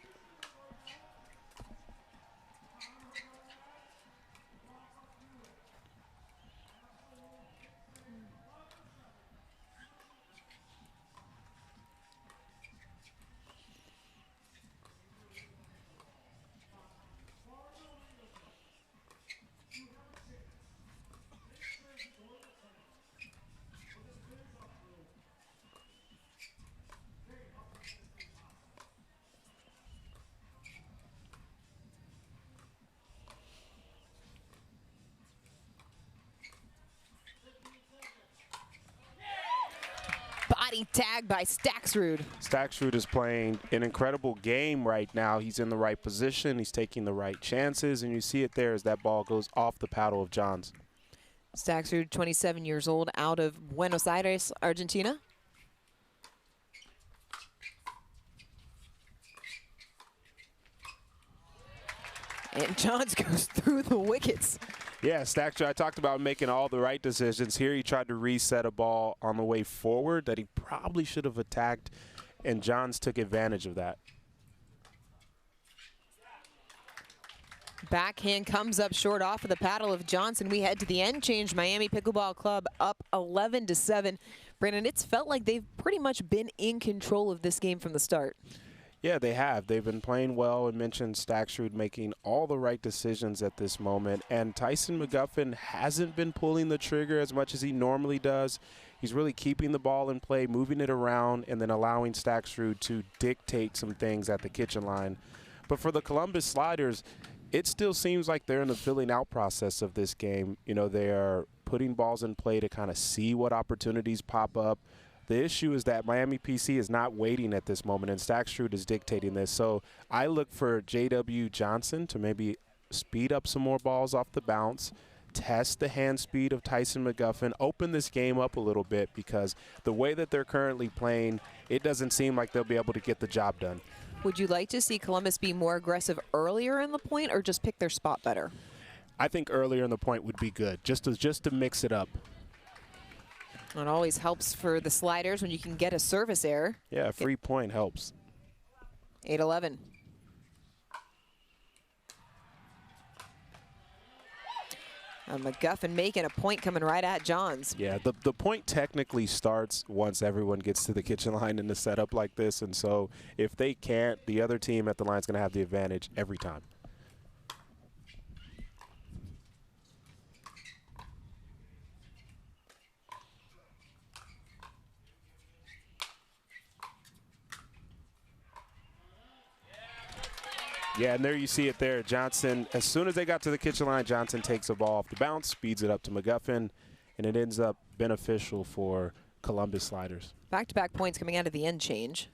[SPEAKER 1] Body tag by Staxrud.
[SPEAKER 2] Staxrud is playing an incredible game right now. He's in the right position. He's taking the right chances. And you see it there as that ball goes off the paddle of Johns.
[SPEAKER 1] Staxrud, 27 years old, out of Buenos Aires, Argentina. And Johns goes through the wickets.
[SPEAKER 2] Yeah, Staxrud, I talked about making all the right decisions. Here he tried to reset a ball on the way forward that he probably should have attacked, and Johns took advantage of that.
[SPEAKER 1] Backhand comes up short off of the paddle of Johnson. We head to the end change. Miami Pickleball Club up 11-7. Brandon, it's felt like they've pretty much been in control of this game from the start.
[SPEAKER 2] Yeah, they have. They've been playing well, and mentioned Staxrud making all the right decisions at this moment. And Tyson McGuffin hasn't been pulling the trigger as much as he normally does. He's really keeping the ball in play, moving it around, and then allowing Staxrud to dictate some things at the kitchen line. But for the Columbus Sliders, it still seems like they're in the filling out process of this game. You know, they are putting balls in play to kind of see what opportunities pop up. The issue is that Miami PC is not waiting at this moment, and Staxrud is dictating this. So I look for J.W. Johnson to maybe speed up some more balls off the bounce, test the hand speed of Tyson McGuffin, open this game up a little bit, because the way that they're currently playing, it doesn't seem like they'll be able to get the job done.
[SPEAKER 1] Would you like to see Columbus be more aggressive earlier in the point or just pick their spot better?
[SPEAKER 2] I think earlier in the point would be good, just to mix it up.
[SPEAKER 1] It always helps for the Sliders when you can get a service error.
[SPEAKER 2] Yeah, a free point helps.
[SPEAKER 1] 8-11. McGuffin making a point coming right at Johns.
[SPEAKER 2] Yeah, the point technically starts once everyone gets to the kitchen line in a setup like this. And so if they can't, the other team at the line is going to have the advantage every time. Yeah, and there you see it there. Johnson, as soon as they got to the kitchen line, Johnson takes a ball off the bounce, speeds it up to McGuffin, and it ends up beneficial for Columbus Sliders.
[SPEAKER 1] Back-to-back points coming out of the end change.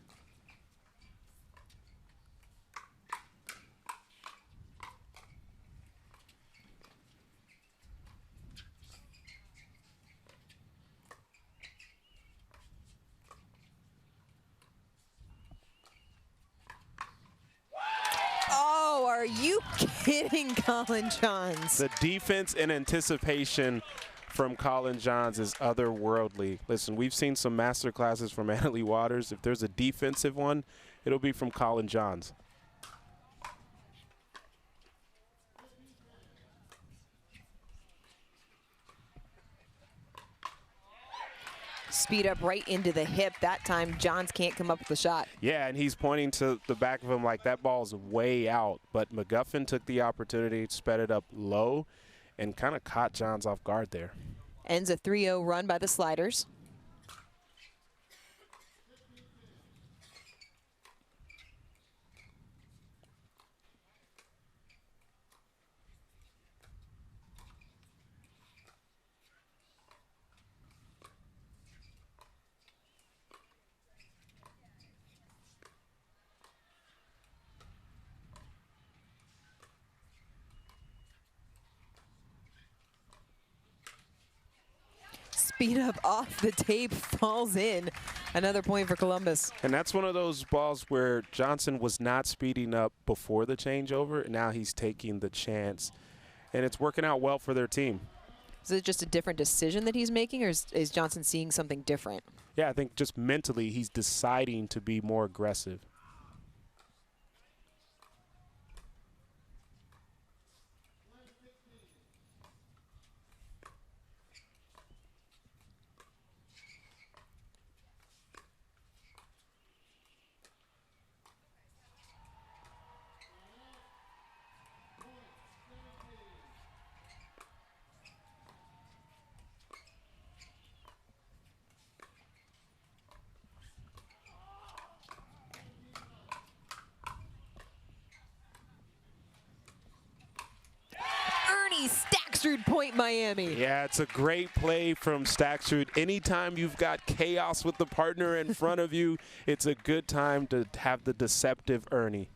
[SPEAKER 1] Are you kidding, Colin Johns?
[SPEAKER 2] The defense and anticipation from Colin Johns is otherworldly. Listen, we've seen some master classes from Annalie Waters. If there's a defensive one, it'll be from Colin Johns.
[SPEAKER 1] Speed up right into the hip. That time, Johns can't come up with the shot.
[SPEAKER 2] Yeah, and he's pointing to the back of him like that ball's way out. But McGuffin took the opportunity, sped it up low, and kind of caught Johns off guard there.
[SPEAKER 1] Ends a 3-0 run by the Sliders. Speed up off the tape, falls in. Another point for Columbus.
[SPEAKER 2] And that's one of those balls where Johnson was not speeding up before the changeover. Now he's taking the chance, and it's working out well for their team.
[SPEAKER 1] Is it just a different decision that he's making, or is Johnson seeing something different?
[SPEAKER 2] Yeah, I think just mentally he's deciding to be more aggressive.
[SPEAKER 1] Staksrud point Miami.
[SPEAKER 2] Yeah, it's a great play from Staksrud. Anytime you've got chaos with the partner in front of you, it's a good time to have the deceptive Ernie.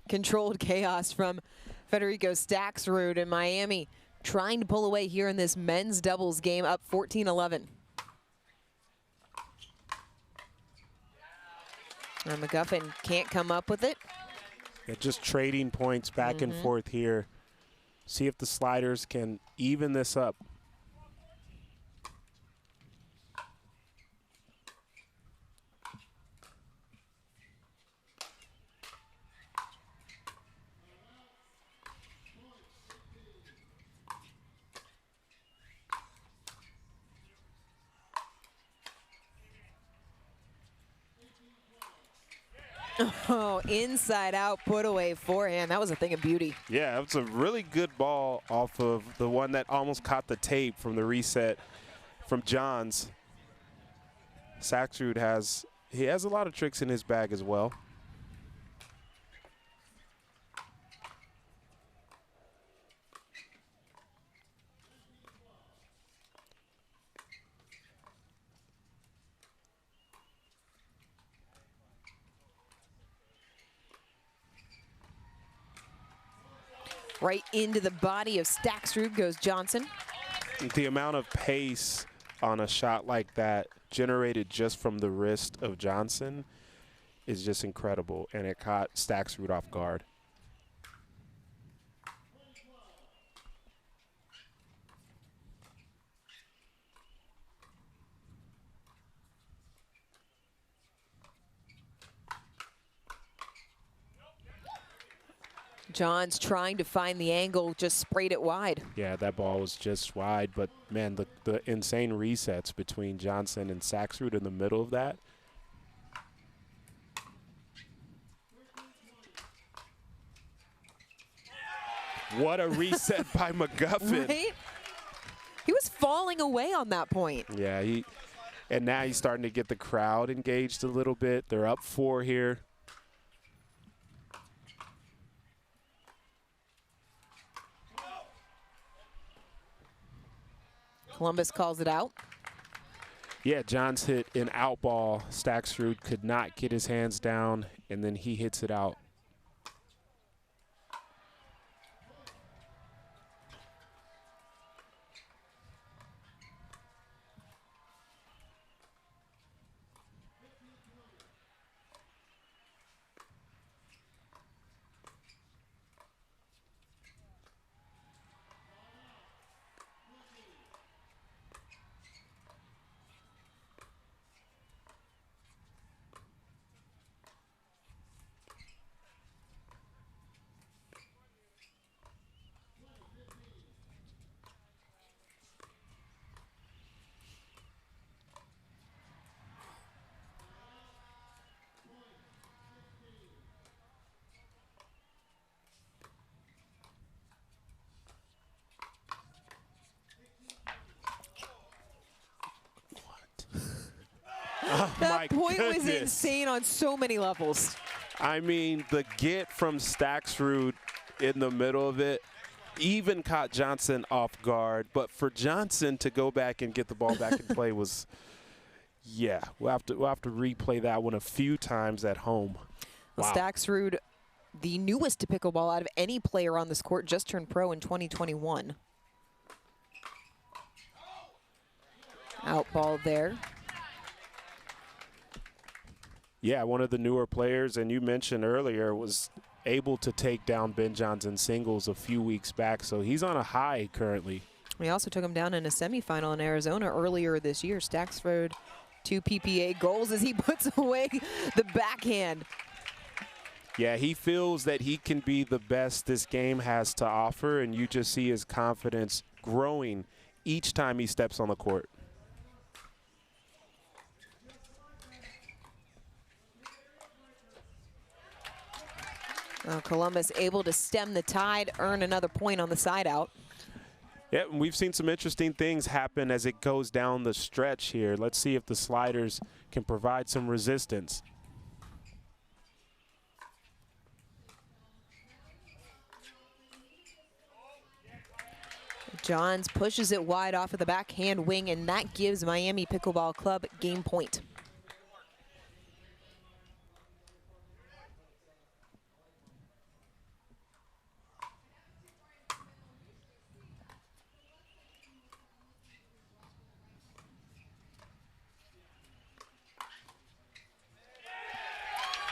[SPEAKER 1] Controlled chaos from Federico Staksrud in Miami, trying to pull away here in this men's doubles game, up 14-11. And McGuffin can't come up with it.
[SPEAKER 2] Yeah, just trading points back and forth here. See if the sliders can even this up.
[SPEAKER 1] Oh, inside out put away forehand. That was a thing of beauty.
[SPEAKER 2] Yeah, it's a really good ball off of the one that almost caught the tape from the reset from Johns. Staksrud has a lot of tricks in his bag as well.
[SPEAKER 1] Right into the body of Staksrud goes Johnson.
[SPEAKER 2] The amount of pace on a shot like that generated just from the wrist of Johnson is just incredible, and it caught Staksrud off guard.
[SPEAKER 1] John's trying to find the angle, just sprayed it wide.
[SPEAKER 2] Yeah, that ball was just wide, but man, the insane resets between Johnson and Staksrud in the middle of that. What a reset by McGuffin.
[SPEAKER 1] Right? He was falling away on that point.
[SPEAKER 2] Yeah, and now he's starting to get the crowd engaged a little bit. They're up 4 here.
[SPEAKER 1] Columbus calls it out.
[SPEAKER 2] Yeah, Johns hit an out ball. Staksrud could not get his hands down, and then he hits it out. Oh,
[SPEAKER 1] that point
[SPEAKER 2] goodness.
[SPEAKER 1] was insane on so many levels.
[SPEAKER 2] I mean, the get from Staksrud in the middle of it even caught Johnson off guard. But for Johnson to go back and get the ball back in play was, yeah, we'll have to replay that one a few times at home.
[SPEAKER 1] Wow. Staksrud, the newest to pickleball out of any player on this court, just turned pro in 2021. Out ball there.
[SPEAKER 2] Yeah, one of the newer players, and you mentioned earlier, was able to take down Ben Johns in singles a few weeks back, so he's on a high currently.
[SPEAKER 1] We also took him down in a semifinal in Arizona earlier this year. Staksrud, 2 PPA goals as he puts away the backhand.
[SPEAKER 2] Yeah, he feels that he can be the best this game has to offer, and you just see his confidence growing each time he steps on the court.
[SPEAKER 1] Columbus able to stem the tide, earn another point on the side out.
[SPEAKER 2] Yeah, and we've seen some interesting things happen as it goes down the stretch here. Let's see if the sliders can provide some resistance.
[SPEAKER 1] Johns pushes it wide off of the backhand wing, and that gives Miami Pickleball Club game point.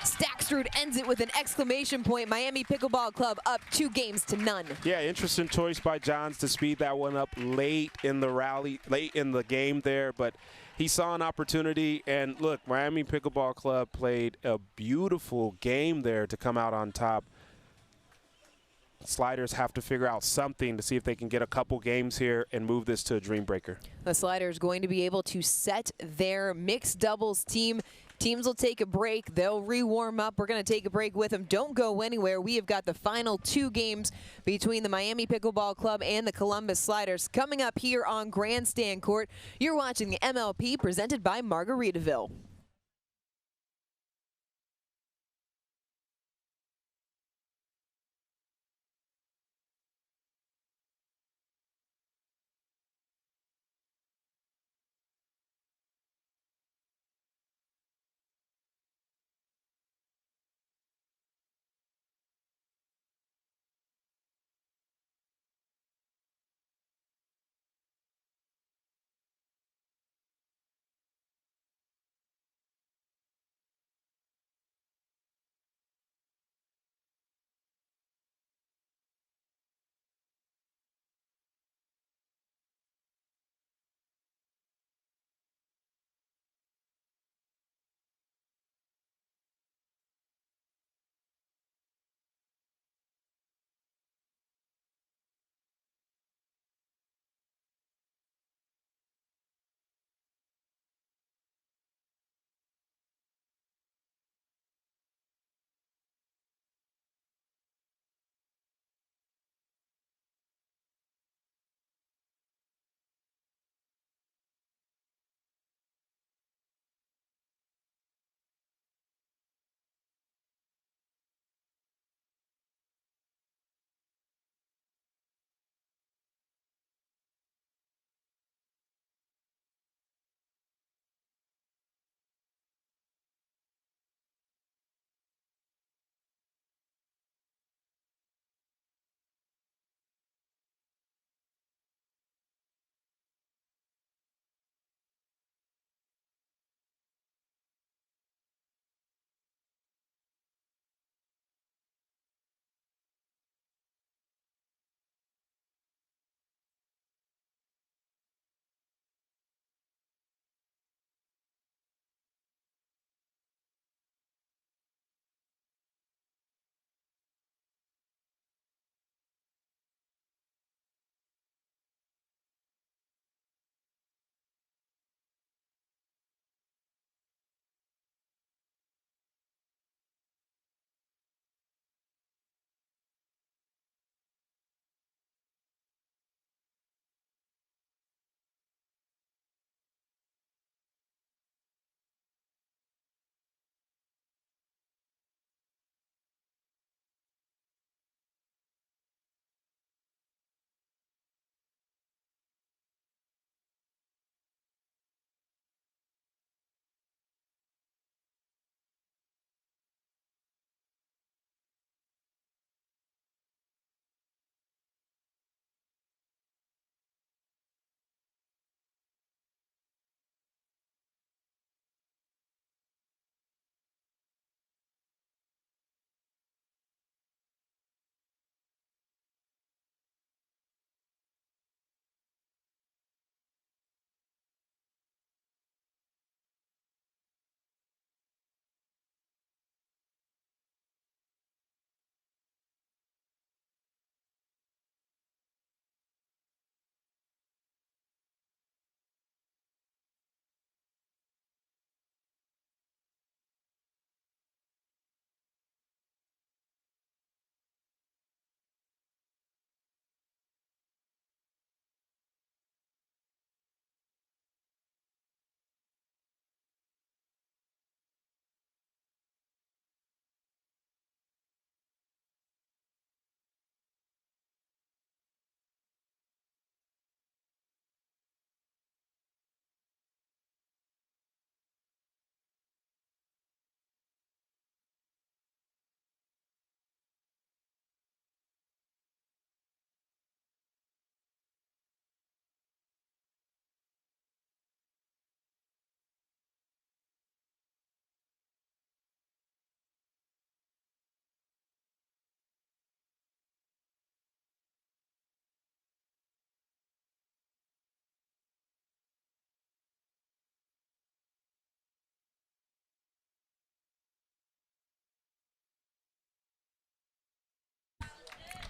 [SPEAKER 1] Stackstrud ends it with an exclamation point. Miami Pickleball Club up 2-0.
[SPEAKER 2] Yeah, interesting choice by Johns to speed that one up late in the rally, late in the game there, but he saw an opportunity. And look, Miami Pickleball Club played a beautiful game there to come out on top. Sliders have to figure out something to see if they can get a couple games here and move this to a dream breaker.
[SPEAKER 1] The Sliders going to be able to set their mixed doubles team. Teams will take a break. They'll re-warm up. We're going to take a break with them. Don't go anywhere. We have got the final 2 games between the Miami Pickleball Club and the Columbus Sliders coming up here on Grandstand Court. You're watching the MLP presented by Margaritaville.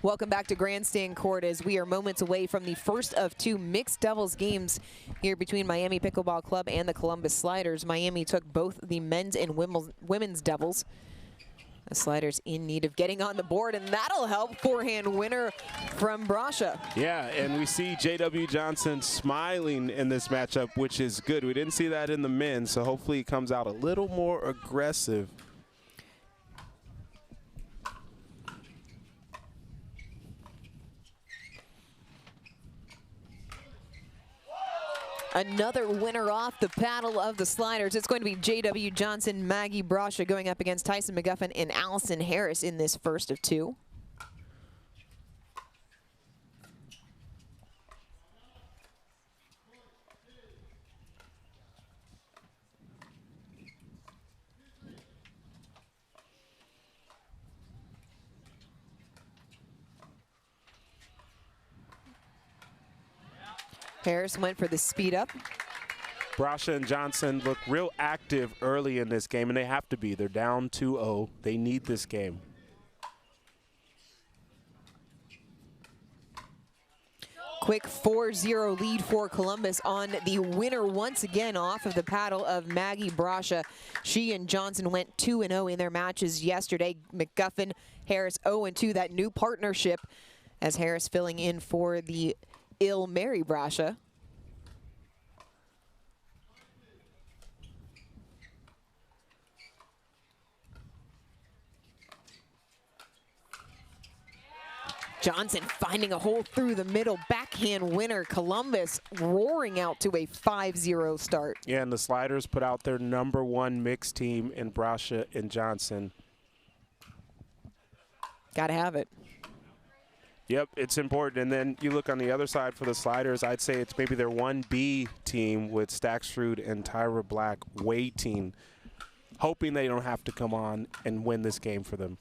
[SPEAKER 1] Welcome back to Grandstand Court as we are moments away from the first of 2 mixed doubles games here between Miami Pickleball Club and the Columbus Sliders. Miami took both the men's and women's doubles. The Sliders in need of getting on the board, and that'll help. Forehand winner from Brasha.
[SPEAKER 2] Yeah, and we see J.W. Johnson smiling in this matchup, which is good. We didn't see that in the men, so hopefully he comes out a little more aggressive.
[SPEAKER 1] Another winner off the paddle of the Sliders. It's going to be J.W. Johnson, Maggie Brasha going up against Tyson McGuffin and Allison Harris in this first of 2. Harris went for the speed up.
[SPEAKER 2] Brasha and Johnson look real active early in this game, and they have to be. They're down 2-0. They need this game.
[SPEAKER 1] Quick 4-0 lead for Columbus on the winner once again off of the paddle of Maggie Brasha. She and Johnson went 2-0 in their matches yesterday. McGuffin, Harris 0-2, that new partnership as Harris filling in for the ill Mary Brasha. Johnson finding a hole through the middle, backhand winner. Columbus roaring out to a 5-0 start.
[SPEAKER 2] Yeah, and the Sliders put out their #1 mixed team in Brasha and Johnson.
[SPEAKER 1] Gotta have it.
[SPEAKER 2] Yep, it's important. And then you look on the other side for the Sliders, I'd say it's maybe their 1B team with Stacksrud and Tyra Black waiting, hoping they don't have to come on and win this game for them.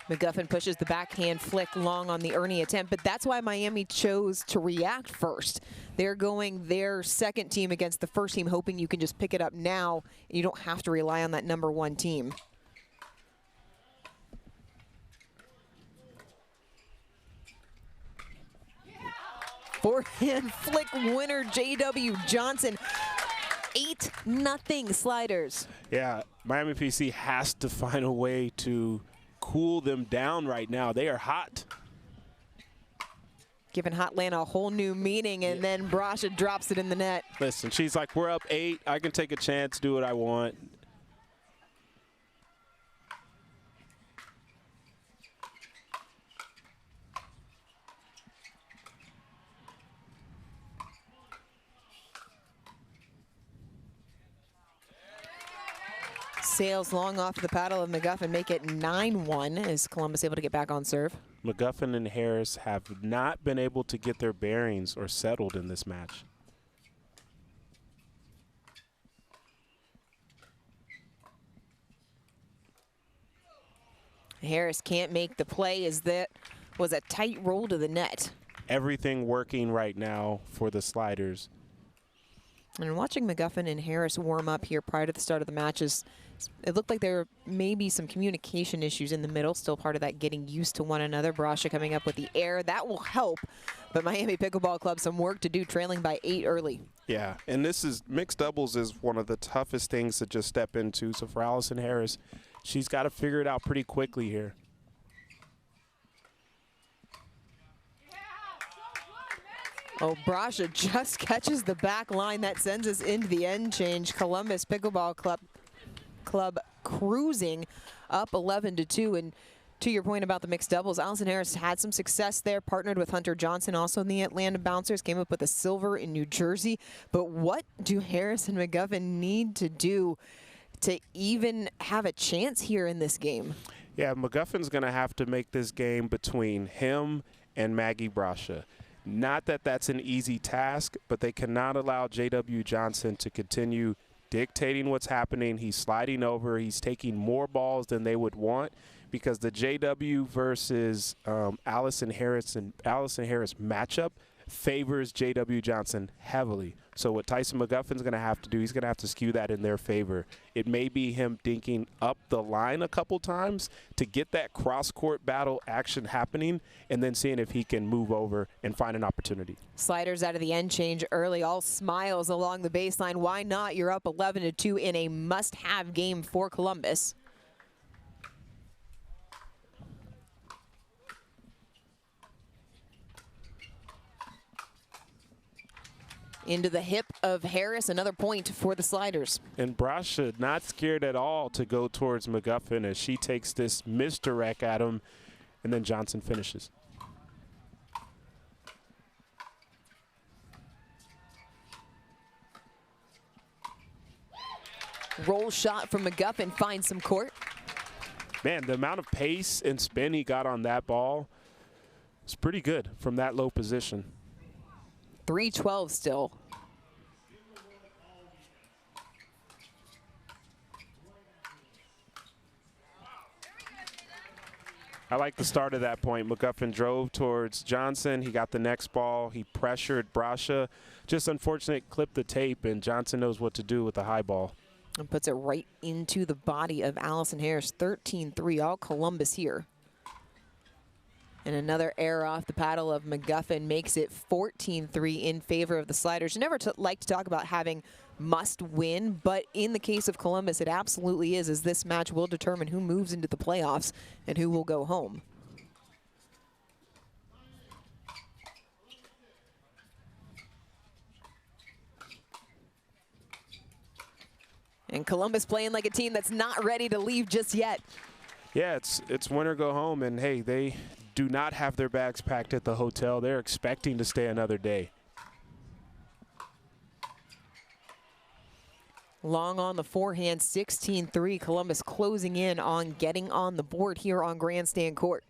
[SPEAKER 1] McGuffin pushes the backhand flick long on the Ernie attempt, but that's why Miami chose to react first. They're going their second team against the first team, hoping you can just pick it up now and you don't have to rely on that #1 team. Forehand flick winner J.W. Johnson. 8-0 Sliders.
[SPEAKER 2] Yeah, Miami PC has to find a way to cool them down right now. They are hot.
[SPEAKER 1] Giving Hotlanta a whole new meaning, and then Brasha drops it in the net.
[SPEAKER 2] Listen, she's like, we're up 8. I can take a chance, do what I want.
[SPEAKER 1] Sails long off the paddle of McGuffin, make it 9-1. Is Columbus able to get back on serve?
[SPEAKER 2] McGuffin and Harris have not been able to get their bearings or settled in this match.
[SPEAKER 1] Harris can't make the play as that was a tight roll to the net.
[SPEAKER 2] Everything working right now for the Sliders.
[SPEAKER 1] And watching McGuffin and Harris warm up here prior to the start of the matches, it looked like there may be some communication issues in the middle, still part of that getting used to one another. Brasha coming up with the air. That will help, but Miami Pickleball Club some work to do, trailing by 8 early.
[SPEAKER 2] Yeah, and this is mixed doubles is one of the toughest things to just step into. So for Allison Harris, she's got to figure it out pretty quickly here.
[SPEAKER 1] Oh, Brasha just catches the back line. That sends us into the end change. Columbus Pickleball Club cruising up 11-2. And to your point about the mixed doubles, Allison Harris had some success there, partnered with Hunter Johnson, also in the Atlanta Bouncers, came up with a silver in New Jersey. But what do Harris and McGuffin need to do to even have a chance here in this game?
[SPEAKER 2] Yeah, McGuffin's going to have to make this game between him and Maggie Brasha. Not that that's an easy task, but they cannot allow J.W. Johnson to continue dictating what's happening. He's sliding over. He's taking more balls than they would want, because the J.W. versus Allison Harris matchup, favors J.W. Johnson heavily. So what Tyson McGuffin's going to have to do, he's going to have to skew that in their favor. It may be him dinking up the line a couple times to get that cross-court battle action happening and then seeing if he can move over and find an opportunity.
[SPEAKER 1] Sliders out of the end change early, all smiles along the baseline. Why not? You're up 11-2 in a must-have game for Columbus. Into the hip of Harris, another point for the Sliders.
[SPEAKER 2] And Brasha not scared at all to go towards McGuffin as she takes this misdirect at him, and then Johnson finishes.
[SPEAKER 1] Roll shot from McGuffin finds some court.
[SPEAKER 2] Man, the amount of pace and spin he got on that ball is pretty good from that low position.
[SPEAKER 1] 3-12 still.
[SPEAKER 2] I like the start of that point. McGuffin drove towards Johnson. He got the next ball. He pressured Brasha. Just unfortunate, clipped the tape, and Johnson knows what to do with the high ball.
[SPEAKER 1] And puts it right into the body of Allison Harris. 13-3, all Columbus here. And another error off the paddle of McGuffin makes it 14-3 in favor of the Sliders. You never like to talk about having must win, but in the case of Columbus, it absolutely is, as this match will determine who moves into the playoffs and who will go home. And Columbus playing like a team that's not ready to leave just yet.
[SPEAKER 2] Yeah, it's win or go home, and hey, they do not have their bags packed at the hotel. They're expecting to stay another day.
[SPEAKER 1] Long on the forehand, 16-3. Columbus closing in on getting on the board here on Grandstand Court.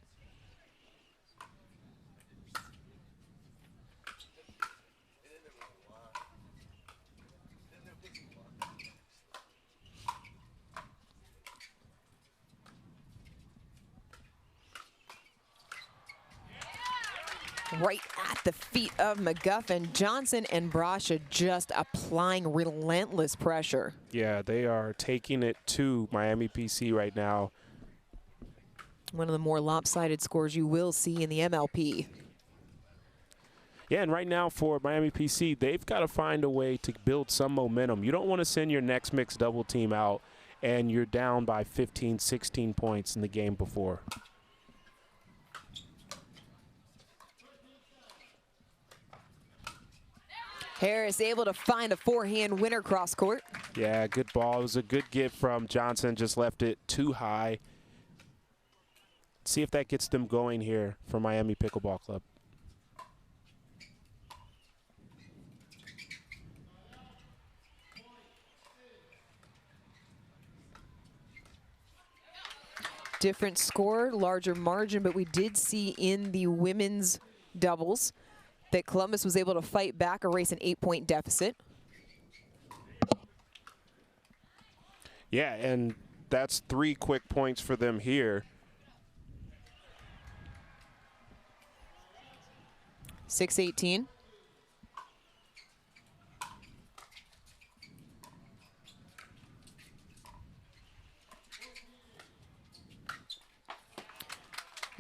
[SPEAKER 1] Right at the feet of McGuffin. Johnson and Brasha just applying relentless pressure.
[SPEAKER 2] Yeah, they are taking it to Miami PC right now.
[SPEAKER 1] One of the more lopsided scores you will see in the MLP.
[SPEAKER 2] Yeah, and right now for Miami PC, they've got to find a way to build some momentum. You don't want to send your next mixed double team out and you're down by 15, 16 points in the game before.
[SPEAKER 1] Harris able to find a forehand winner cross court.
[SPEAKER 2] Yeah, good ball. It was a good get from Johnson, just left it too high. See if that gets them going here for Miami Pickleball Club.
[SPEAKER 1] Different score, larger margin, but we did see in the women's doubles that Columbus was able to fight back, erase an 8-point deficit.
[SPEAKER 2] Yeah, and that's 3 quick points for them here.
[SPEAKER 1] 6-18.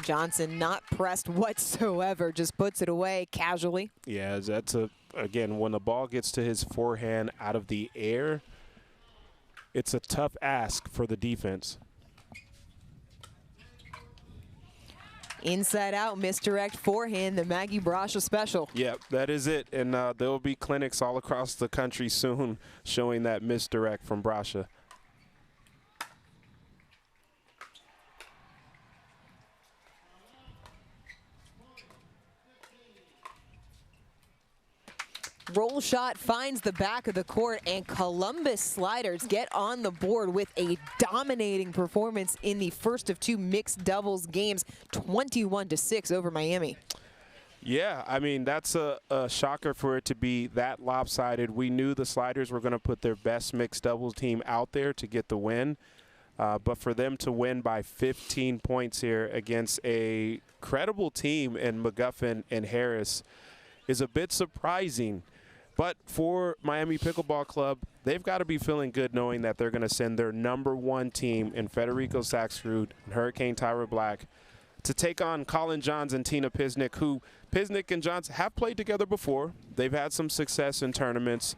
[SPEAKER 1] Johnson not pressed whatsoever, just puts it away casually.
[SPEAKER 2] Yeah, that's again, when the ball gets to his forehand out of the air, it's a tough ask for the defense.
[SPEAKER 1] Inside out, misdirect forehand, the Maggie Brasha special.
[SPEAKER 2] Yep, that is it. And there will be clinics all across the country soon showing that misdirect from Brasha.
[SPEAKER 1] Roll shot finds the back of the court, and Columbus Sliders get on the board with a dominating performance in the first of 2 mixed doubles games, 21-6 over Miami.
[SPEAKER 2] Yeah, I mean, that's a shocker for it to be that lopsided. We knew the Sliders were going to put their best mixed doubles team out there to get the win. But for them to win by 15 points here against a credible team in McGuffin and Harris, is a bit surprising. But for Miami Pickleball Club, they've got to be feeling good knowing that they're going to send their #1 team in Federico Saxrud and Hurricane Tyra Black to take on Colin Johns and Tina Pisnik, who Pisnik and Johns have played together before. They've had some success in tournaments,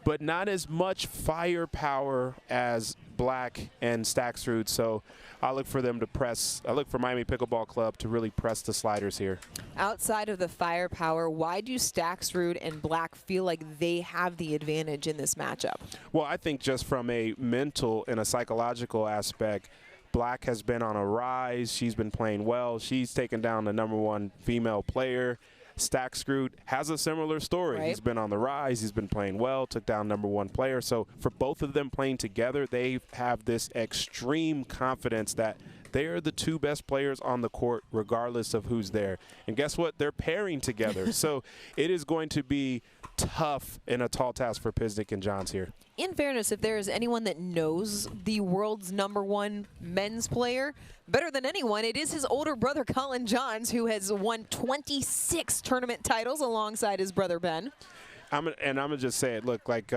[SPEAKER 2] but not as much firepower as Black and Staxrud. So I look for them to press. I look for Miami Pickleball Club to really press the sliders here.
[SPEAKER 1] Outside of the firepower, why do Staxrud and Black feel like they have the advantage in this matchup?
[SPEAKER 2] Well, I think just from a mental and a psychological aspect, Black has been on a rise. She's been playing well. She's taken down the #1 female player. Staxrud has a similar story.
[SPEAKER 1] Right.
[SPEAKER 2] He's been on the rise. He's been playing well, took down #1 player. So for both of them playing together, they have this extreme confidence that they are the 2 best players on the court regardless of who's there. And guess what? They're pairing together. So it is going to be tough and a tall task for Pisnik and Johns here.
[SPEAKER 1] In fairness, if there is anyone that knows the world's #1 men's player better than anyone, it is his older brother, Colin Johns, who has won 26 tournament titles alongside his brother, Ben.
[SPEAKER 2] I'm going to just say it. Look, like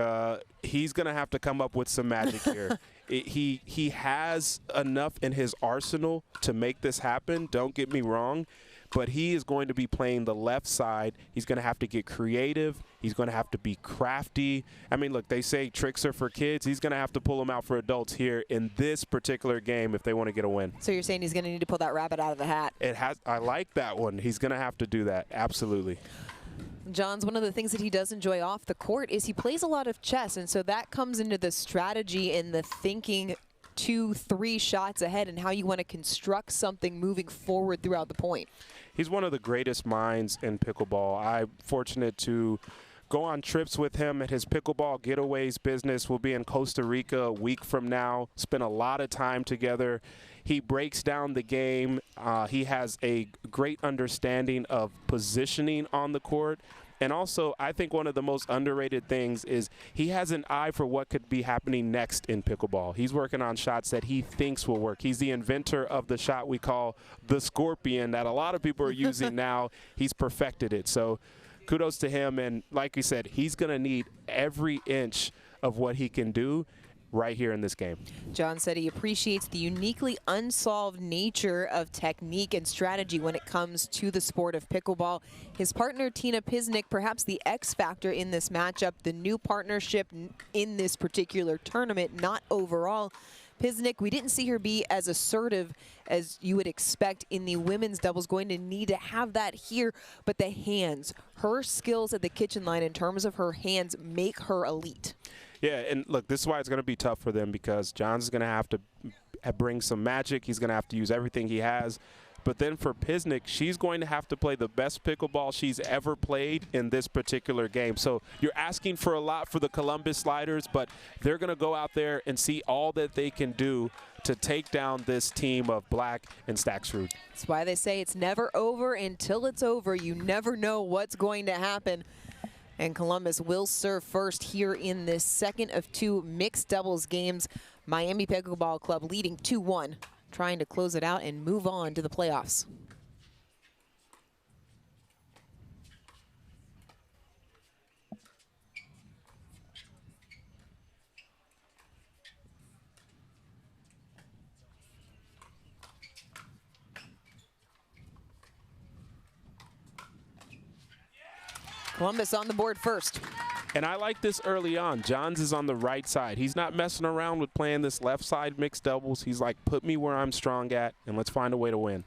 [SPEAKER 2] he's going to have to come up with some magic here. He has enough in his arsenal to make this happen. Don't get me wrong. But he is going to be playing the left side. He's going to have to get creative. He's going to have to be crafty. I mean, look, they say tricks are for kids. He's going to have to pull them out for adults here in this particular game if they want to get a win.
[SPEAKER 1] So you're saying he's going to need to pull that rabbit out of the hat?
[SPEAKER 2] I like that one. He's going to have to do that. Absolutely.
[SPEAKER 1] Johns, one of the things that he does enjoy off the court is he plays a lot of chess, and so that comes into the strategy and the thinking 2-3 shots ahead and how you want to construct something moving forward throughout the point.
[SPEAKER 2] He's one of the greatest minds in pickleball. I'm fortunate to go on trips with him at his pickleball getaways business. We'll be in Costa Rica a week from now, spend a lot of time together. He breaks down the game. He has a great understanding of positioning on the court. And also, I think one of the most underrated things is he has an eye for what could be happening next in pickleball. He's working on shots that he thinks will work. He's the inventor of the shot we call the Scorpion that a lot of people are using now. He's perfected it. So kudos to him. And like you said, he's going to need every inch of what he can do right here in this game.
[SPEAKER 1] John said he appreciates the uniquely unsolved nature of technique and strategy when it comes to the sport of pickleball. His partner, Tina Pisnik, perhaps the X factor in this matchup, the new partnership in this particular tournament, not overall. Pisnik, we didn't see her be as assertive as you would expect in the women's doubles. Going to need to have that here, but the hands, her skills at the kitchen line in terms of her hands make her elite.
[SPEAKER 2] Yeah, and look, this is why it's going to be tough for them because Johns is going to have to bring some magic. He's going to have to use everything he has. But then for Pisnik, she's going to have to play the best pickleball she's ever played in this particular game. So you're asking for a lot for the Columbus Sliders, but they're going to go out there and see all that they can do to take down this team of Black and Staxrud.
[SPEAKER 1] That's why they say it's never over until it's over. You never know what's going to happen. And Columbus will serve first here in this second of 2 mixed doubles games. Miami Pickleball Club leading 2-1, trying to close it out and move on to the playoffs. Columbus on the board first.
[SPEAKER 2] And I like this early on. Johns is on the right side. He's not messing around with playing this left side mixed doubles. He's like, put me where I'm strong at, and let's find a way to win.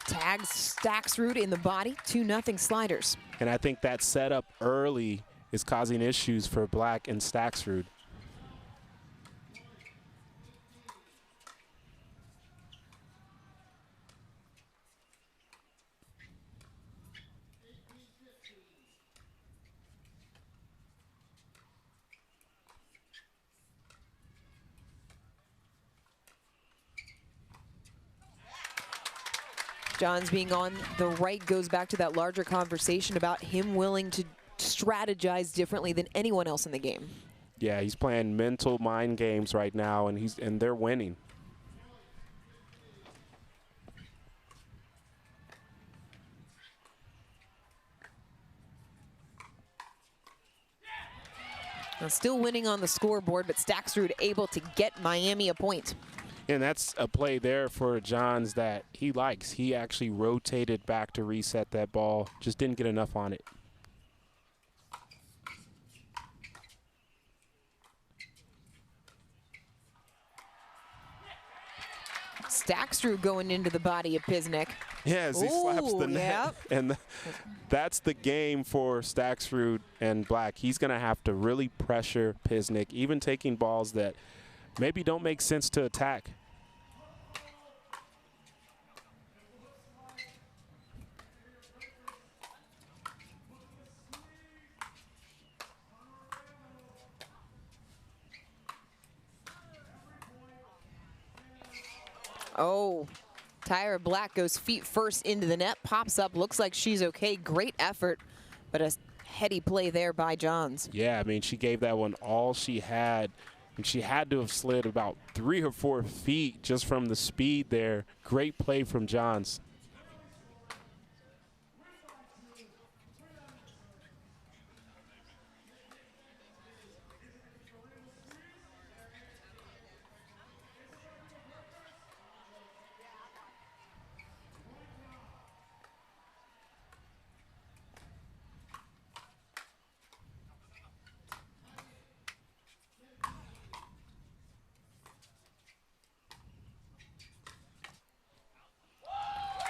[SPEAKER 1] Tags Staxrud in the body, 2-0 Sliders.
[SPEAKER 2] And I think that setup early is causing issues for Black and Staxrud.
[SPEAKER 1] Johns being on the right goes back to that larger conversation about him willing to strategize differently than anyone else in the game.
[SPEAKER 2] Yeah, he's playing mental mind games right now, and they're winning.
[SPEAKER 1] Now still winning on the scoreboard, but Staksrud able to get Miami a point.
[SPEAKER 3] And that's a play there for Johns that he likes. He actually rotated back to reset that ball, just didn't get enough on it.
[SPEAKER 1] Staksrud going into the body of Pisnik.
[SPEAKER 2] Yeah, as he slaps the net.
[SPEAKER 1] Yep.
[SPEAKER 2] And that's the game for Staksrud and Black. He's going to have to really pressure Pisnik, even taking balls that maybe don't make sense to attack.
[SPEAKER 1] Oh, Tyra Black goes feet first into the net, pops up, looks like she's okay. Great effort, but a heady play there by Johns.
[SPEAKER 3] Yeah, I mean, she gave that one all she had, and she had to have slid about 3 or 4 feet just from the speed there. Great play from Johns.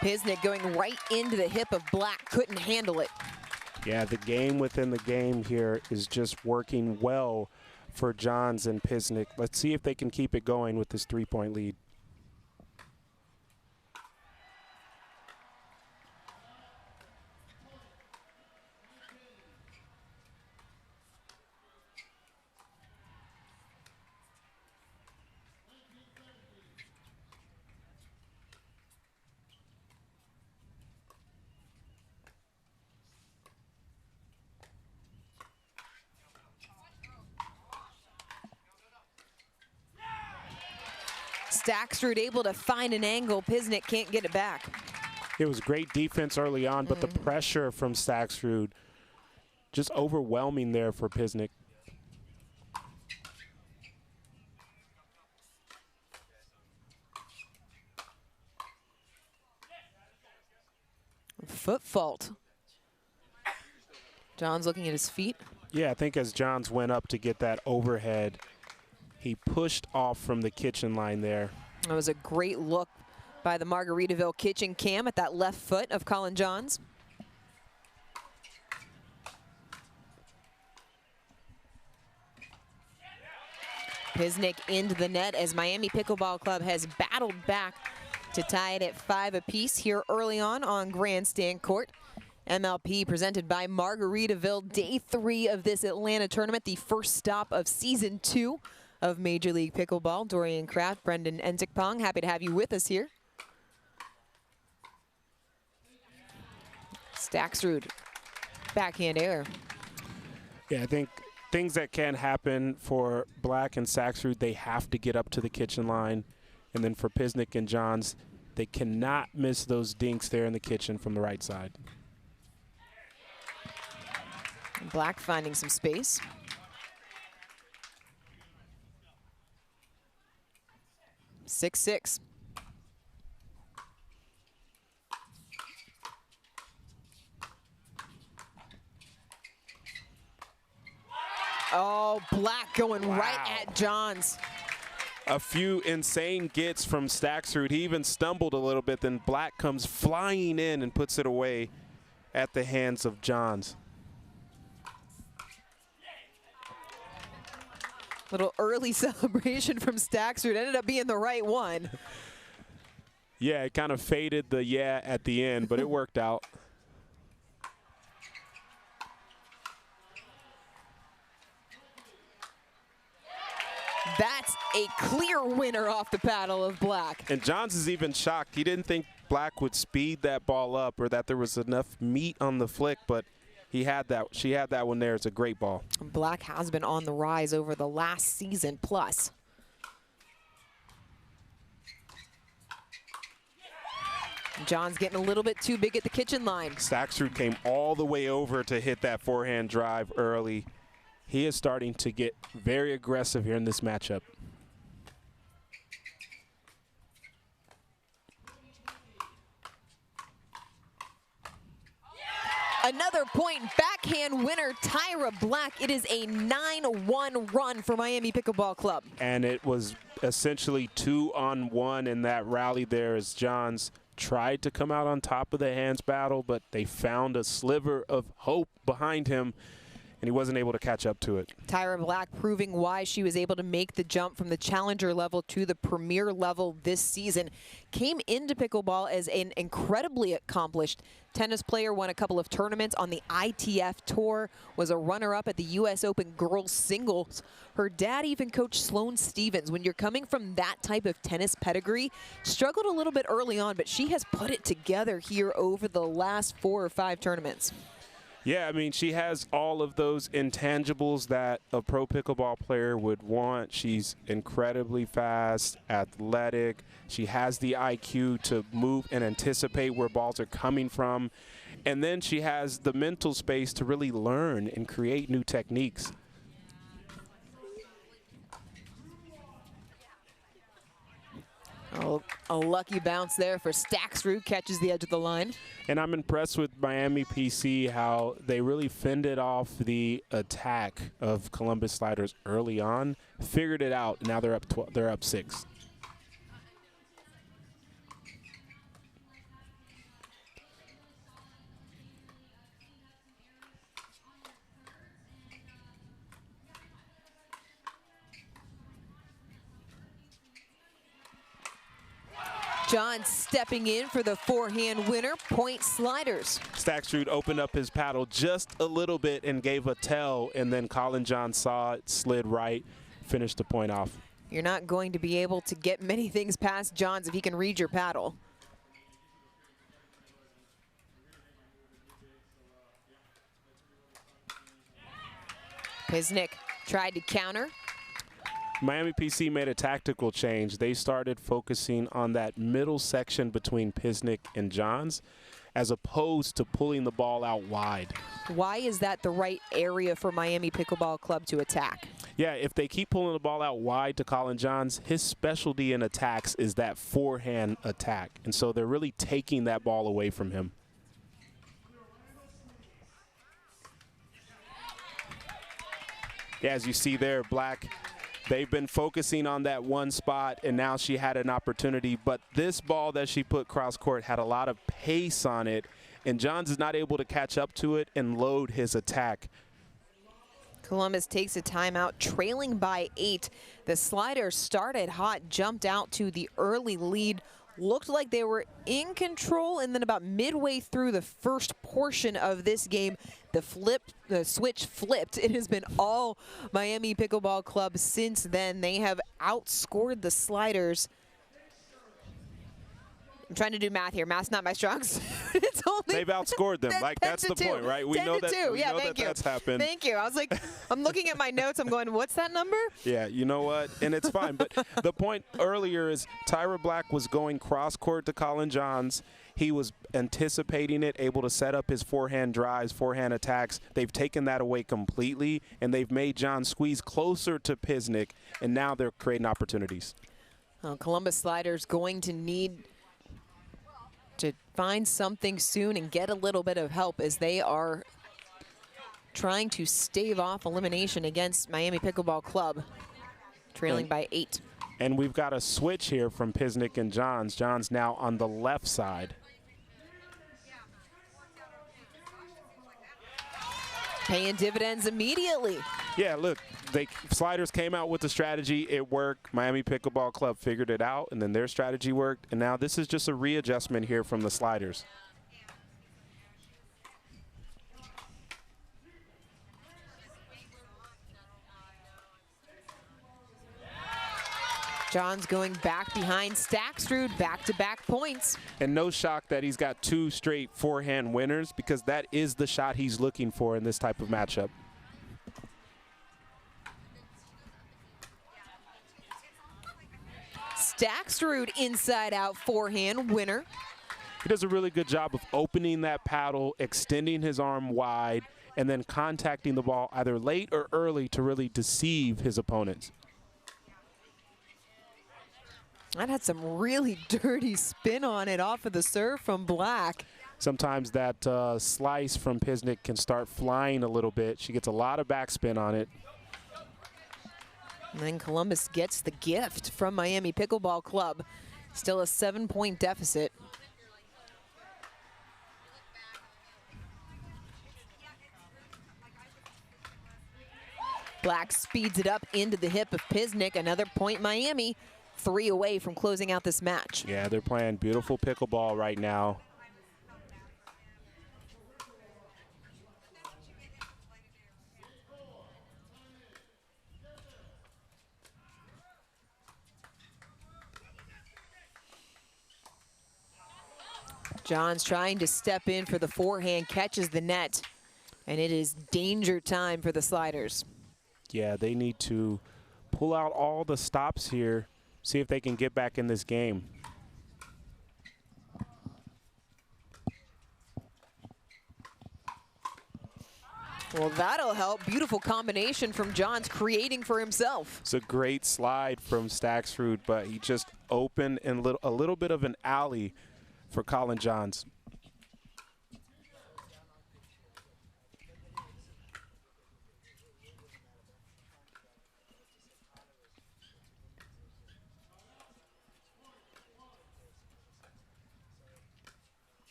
[SPEAKER 1] Pisnik going right into the hip of Black, couldn't handle it.
[SPEAKER 3] Yeah, the game within the game here is just working well for Johns and Pisnik. Let's see if they can keep it going with this 3-point lead.
[SPEAKER 1] Staksrud able to find an angle. Pisnik can't get it back.
[SPEAKER 3] It was great defense early on, but the pressure from Staksrud just overwhelming there for Pisnik.
[SPEAKER 1] Foot fault. John's looking at his feet.
[SPEAKER 3] Yeah, I think as Johns went up to get that overhead, he pushed off from the kitchen line there.
[SPEAKER 1] That was a great look by the Margaritaville kitchen cam at that left foot of Colin Johns. Pisnik into the net as Miami Pickleball Club has battled back to tie it at 5 apiece here early on Grandstand Court. MLP presented by Margaritaville, day 3 of this Atlanta tournament, the first stop of season 2 of Major League Pickleball. Dorian Kraft, Brendan Entikpong, happy to have you with us here. Staksrud, backhand air.
[SPEAKER 3] Yeah, I think things that can happen for Black and Staksrud, they have to get up to the kitchen line. And then for Pisnik and Johns, they cannot miss those dinks there in the kitchen from the right side.
[SPEAKER 1] Black finding some space. Six. Oh, Black going right at Johns.
[SPEAKER 2] A few insane gets from Staksrud. He even stumbled a little bit, then Black comes flying in and puts it away at the hands of Johns.
[SPEAKER 1] Little early celebration from Staksrud. Ended up being the right one.
[SPEAKER 2] Yeah, it kind of faded the yeah at the end, but it worked out.
[SPEAKER 1] That's a clear winner off the paddle of Black.
[SPEAKER 2] And Johns is even shocked. He didn't think Black would speed that ball up or that there was enough meat on the flick, but he had that. She had that one there. It's a great ball.
[SPEAKER 1] Black has been on the rise over the last season plus. John's getting a little bit too big at the kitchen line.
[SPEAKER 2] Staksrud came all the way over to hit that forehand drive early.
[SPEAKER 3] He is starting to get very aggressive here in this matchup.
[SPEAKER 1] Another point, backhand winner, Tyra Black. It is a 9-1 run for Miami Pickleball Club.
[SPEAKER 3] And it was essentially 2-on-1 in that rally there as Johns tried to come out on top of the hands battle, but they found a sliver of hope behind him, and he wasn't able to catch up to it.
[SPEAKER 1] Tyra Black proving why she was able to make the jump from the challenger level to the premier level this season. Came into pickleball as an incredibly accomplished tennis player, won a couple of tournaments on the ITF tour, was a runner-up at the US Open girls singles. Her dad even coached Sloane Stevens. When you're coming from that type of tennis pedigree, struggled a little bit early on, but she has put it together here over the last 4 or 5 tournaments.
[SPEAKER 3] Yeah, I mean, she has all of those intangibles that a pro pickleball player would want. She's incredibly fast, athletic. She has the IQ to move and anticipate where balls are coming from. And then she has the mental space to really learn and create new techniques.
[SPEAKER 1] Oh, a lucky bounce there for Stacksrud, catches the edge of the line.
[SPEAKER 3] And I'm impressed with Miami PC, how they really fended off the attack of Columbus Sliders early on, figured it out. Now they're up 6.
[SPEAKER 1] John stepping in for the forehand winner, point Sliders.
[SPEAKER 3] Stacksrud opened up his paddle just a little bit and gave a tell, and then Colin John saw it, slid right, finished the point off.
[SPEAKER 1] You're not going to be able to get many things past Johns if he can read your paddle. Pisnik tried to counter.
[SPEAKER 3] Miami PC made a tactical change. They started focusing on that middle section between Pisnik and Johns, as opposed to pulling the ball out wide.
[SPEAKER 1] Why is that the right area for Miami Pickleball Club to attack?
[SPEAKER 3] Yeah, if they keep pulling the ball out wide to Colin Johns, his specialty in attacks is that forehand attack. And so they're really taking that ball away from him. Yeah, as you see there, Black, they've been focusing on that one spot, and now she had an opportunity. But this ball that she put cross court had a lot of pace on it, and Johns is not able to catch up to it and load his attack.
[SPEAKER 1] Columbus takes a timeout, trailing by 8. The Sliders started hot, jumped out to the early lead. Looked like they were in control, and then about midway through the first portion of this game, the switch flipped. It has been all Miami Pickleball Club since then. They have outscored the Sliders. I'm trying to do math here. Math's not my strong suit. It's only
[SPEAKER 3] They've outscored them. Like, that's the point, right? We know that, that's happened.
[SPEAKER 1] Thank you. I was like, I'm looking at my notes. I'm going, what's that number?
[SPEAKER 3] Yeah, you know what? And it's fine. But the point earlier is Tyra Black was going cross court to Colin Johns. He was anticipating it, able to set up his forehand drives, forehand attacks. They've taken that away completely, and they've made John squeeze closer to Pisnik, and now they're creating opportunities.
[SPEAKER 1] Well, Columbus Sliders going to need to find something soon and get a little bit of help as they are trying to stave off elimination against Miami Pickleball Club, trailing by 8.
[SPEAKER 3] And we've got a switch here from Pisnik and Johns. Johns now on the left side.
[SPEAKER 1] Paying dividends immediately.
[SPEAKER 3] Yeah, look, Sliders came out with the strategy. It worked. Miami Pickleball Club figured it out, and then their strategy worked. And now this is just a readjustment here from the Sliders.
[SPEAKER 1] John's going back behind Stacksrud, back-to-back points.
[SPEAKER 3] And no shock that he's got 2 straight forehand winners, because that is the shot he's looking for in this type of matchup.
[SPEAKER 1] Stacksrud inside-out forehand winner.
[SPEAKER 3] He does a really good job of opening that paddle, extending his arm wide, and then contacting the ball either late or early to really deceive his opponents.
[SPEAKER 1] That had some really dirty spin on it off of the serve from Black.
[SPEAKER 3] Sometimes that slice from Pisnik can start flying a little bit. She gets a lot of backspin on it.
[SPEAKER 1] And then Columbus gets the gift from Miami Pickleball Club. Still a 7-point deficit. Black speeds it up into the hip of Pisnik. Another point Miami. 3 away from closing out this match.
[SPEAKER 3] Yeah, they're playing beautiful pickleball right now.
[SPEAKER 1] John's trying to step in for the forehand, catches the net, and it is danger time for the Sliders.
[SPEAKER 3] Yeah, they need to pull out all the stops here, see if they can get back in this game.
[SPEAKER 1] Well, that'll help. Beautiful combination from Johns, creating for himself.
[SPEAKER 3] It's a great slide from Staxrud, but he just opened in a little bit of an alley for Colin Johns.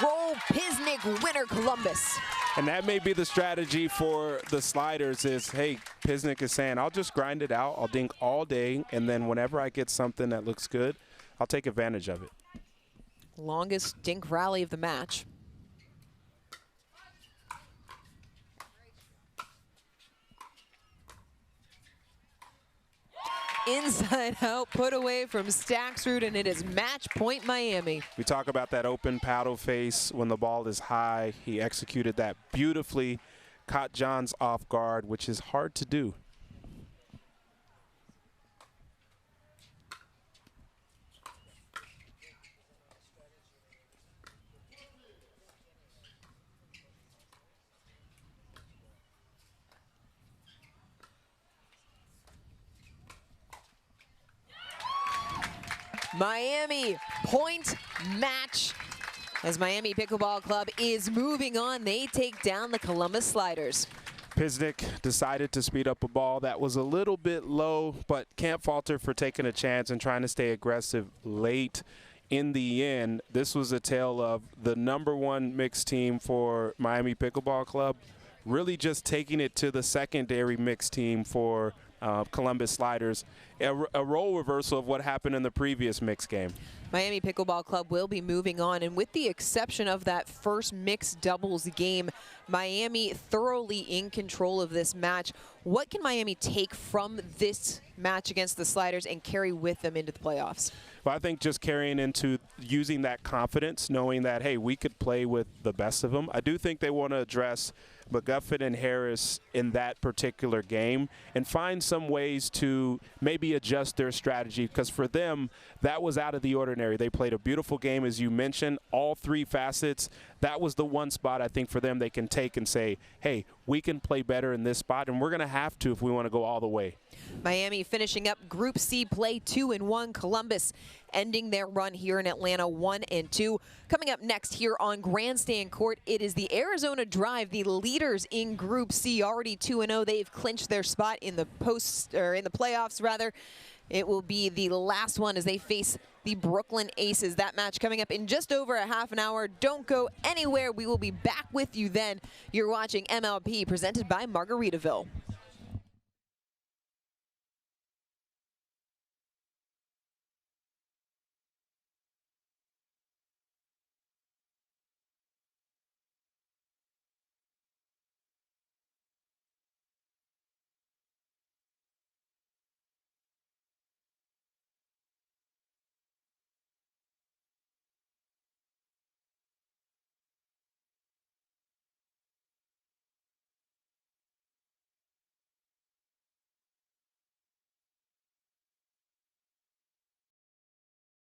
[SPEAKER 1] Roll Pisnik, winner Columbus.
[SPEAKER 3] And that may be the strategy for the Sliders is, hey, Pisnik is saying, I'll just grind it out. I'll dink all day, and then whenever I get something that looks good, I'll take advantage of it.
[SPEAKER 1] Longest dink rally of the match. Inside out, put away from Staxrud, and it is match point Miami.
[SPEAKER 3] We talk about that open paddle face when the ball is high. He executed that beautifully, caught Johns off guard, which is hard to do.
[SPEAKER 1] Miami point match as Miami Pickleball Club is moving on. They take down the Columbus Sliders.
[SPEAKER 3] Pisnik decided to speed up a ball that was a little bit low, but can't falter for taking a chance and trying to stay aggressive late. In the end, this was a tale of the #1 mixed team for Miami Pickleball Club, really just taking it to the secondary mixed team for Columbus Sliders, a role reversal of what happened in the previous mixed game.
[SPEAKER 1] Miami Pickleball Club will be moving on, and with the exception of that first mixed doubles game, Miami thoroughly in control of this match. What can Miami take from this match against the Sliders and carry with them into the playoffs?
[SPEAKER 3] Well, I think just carrying into using that confidence, knowing that, hey, we could play with the best of them. I do think they want to address McGuffin and Harris in that particular game and find some ways to maybe adjust their strategy, because for them, that was out of the ordinary. They played a beautiful game, as you mentioned, all 3 facets. That was the one spot I think for them they can take and say, hey, we can play better in this spot, and we're going to have to if we want to go all the way.
[SPEAKER 1] Miami finishing up Group C play 2-1. Columbus ending their run here in Atlanta 1-2. Coming up next here on Grandstand Court, it is the Arizona Drive, the leaders in Group C, already 2-0. They've clinched their spot in the playoffs rather. It will be the last one as they face the Brooklyn Aces. That match coming up in just over a half an hour. Don't go anywhere. We will be back with you then. You're watching MLP presented by Margaritaville.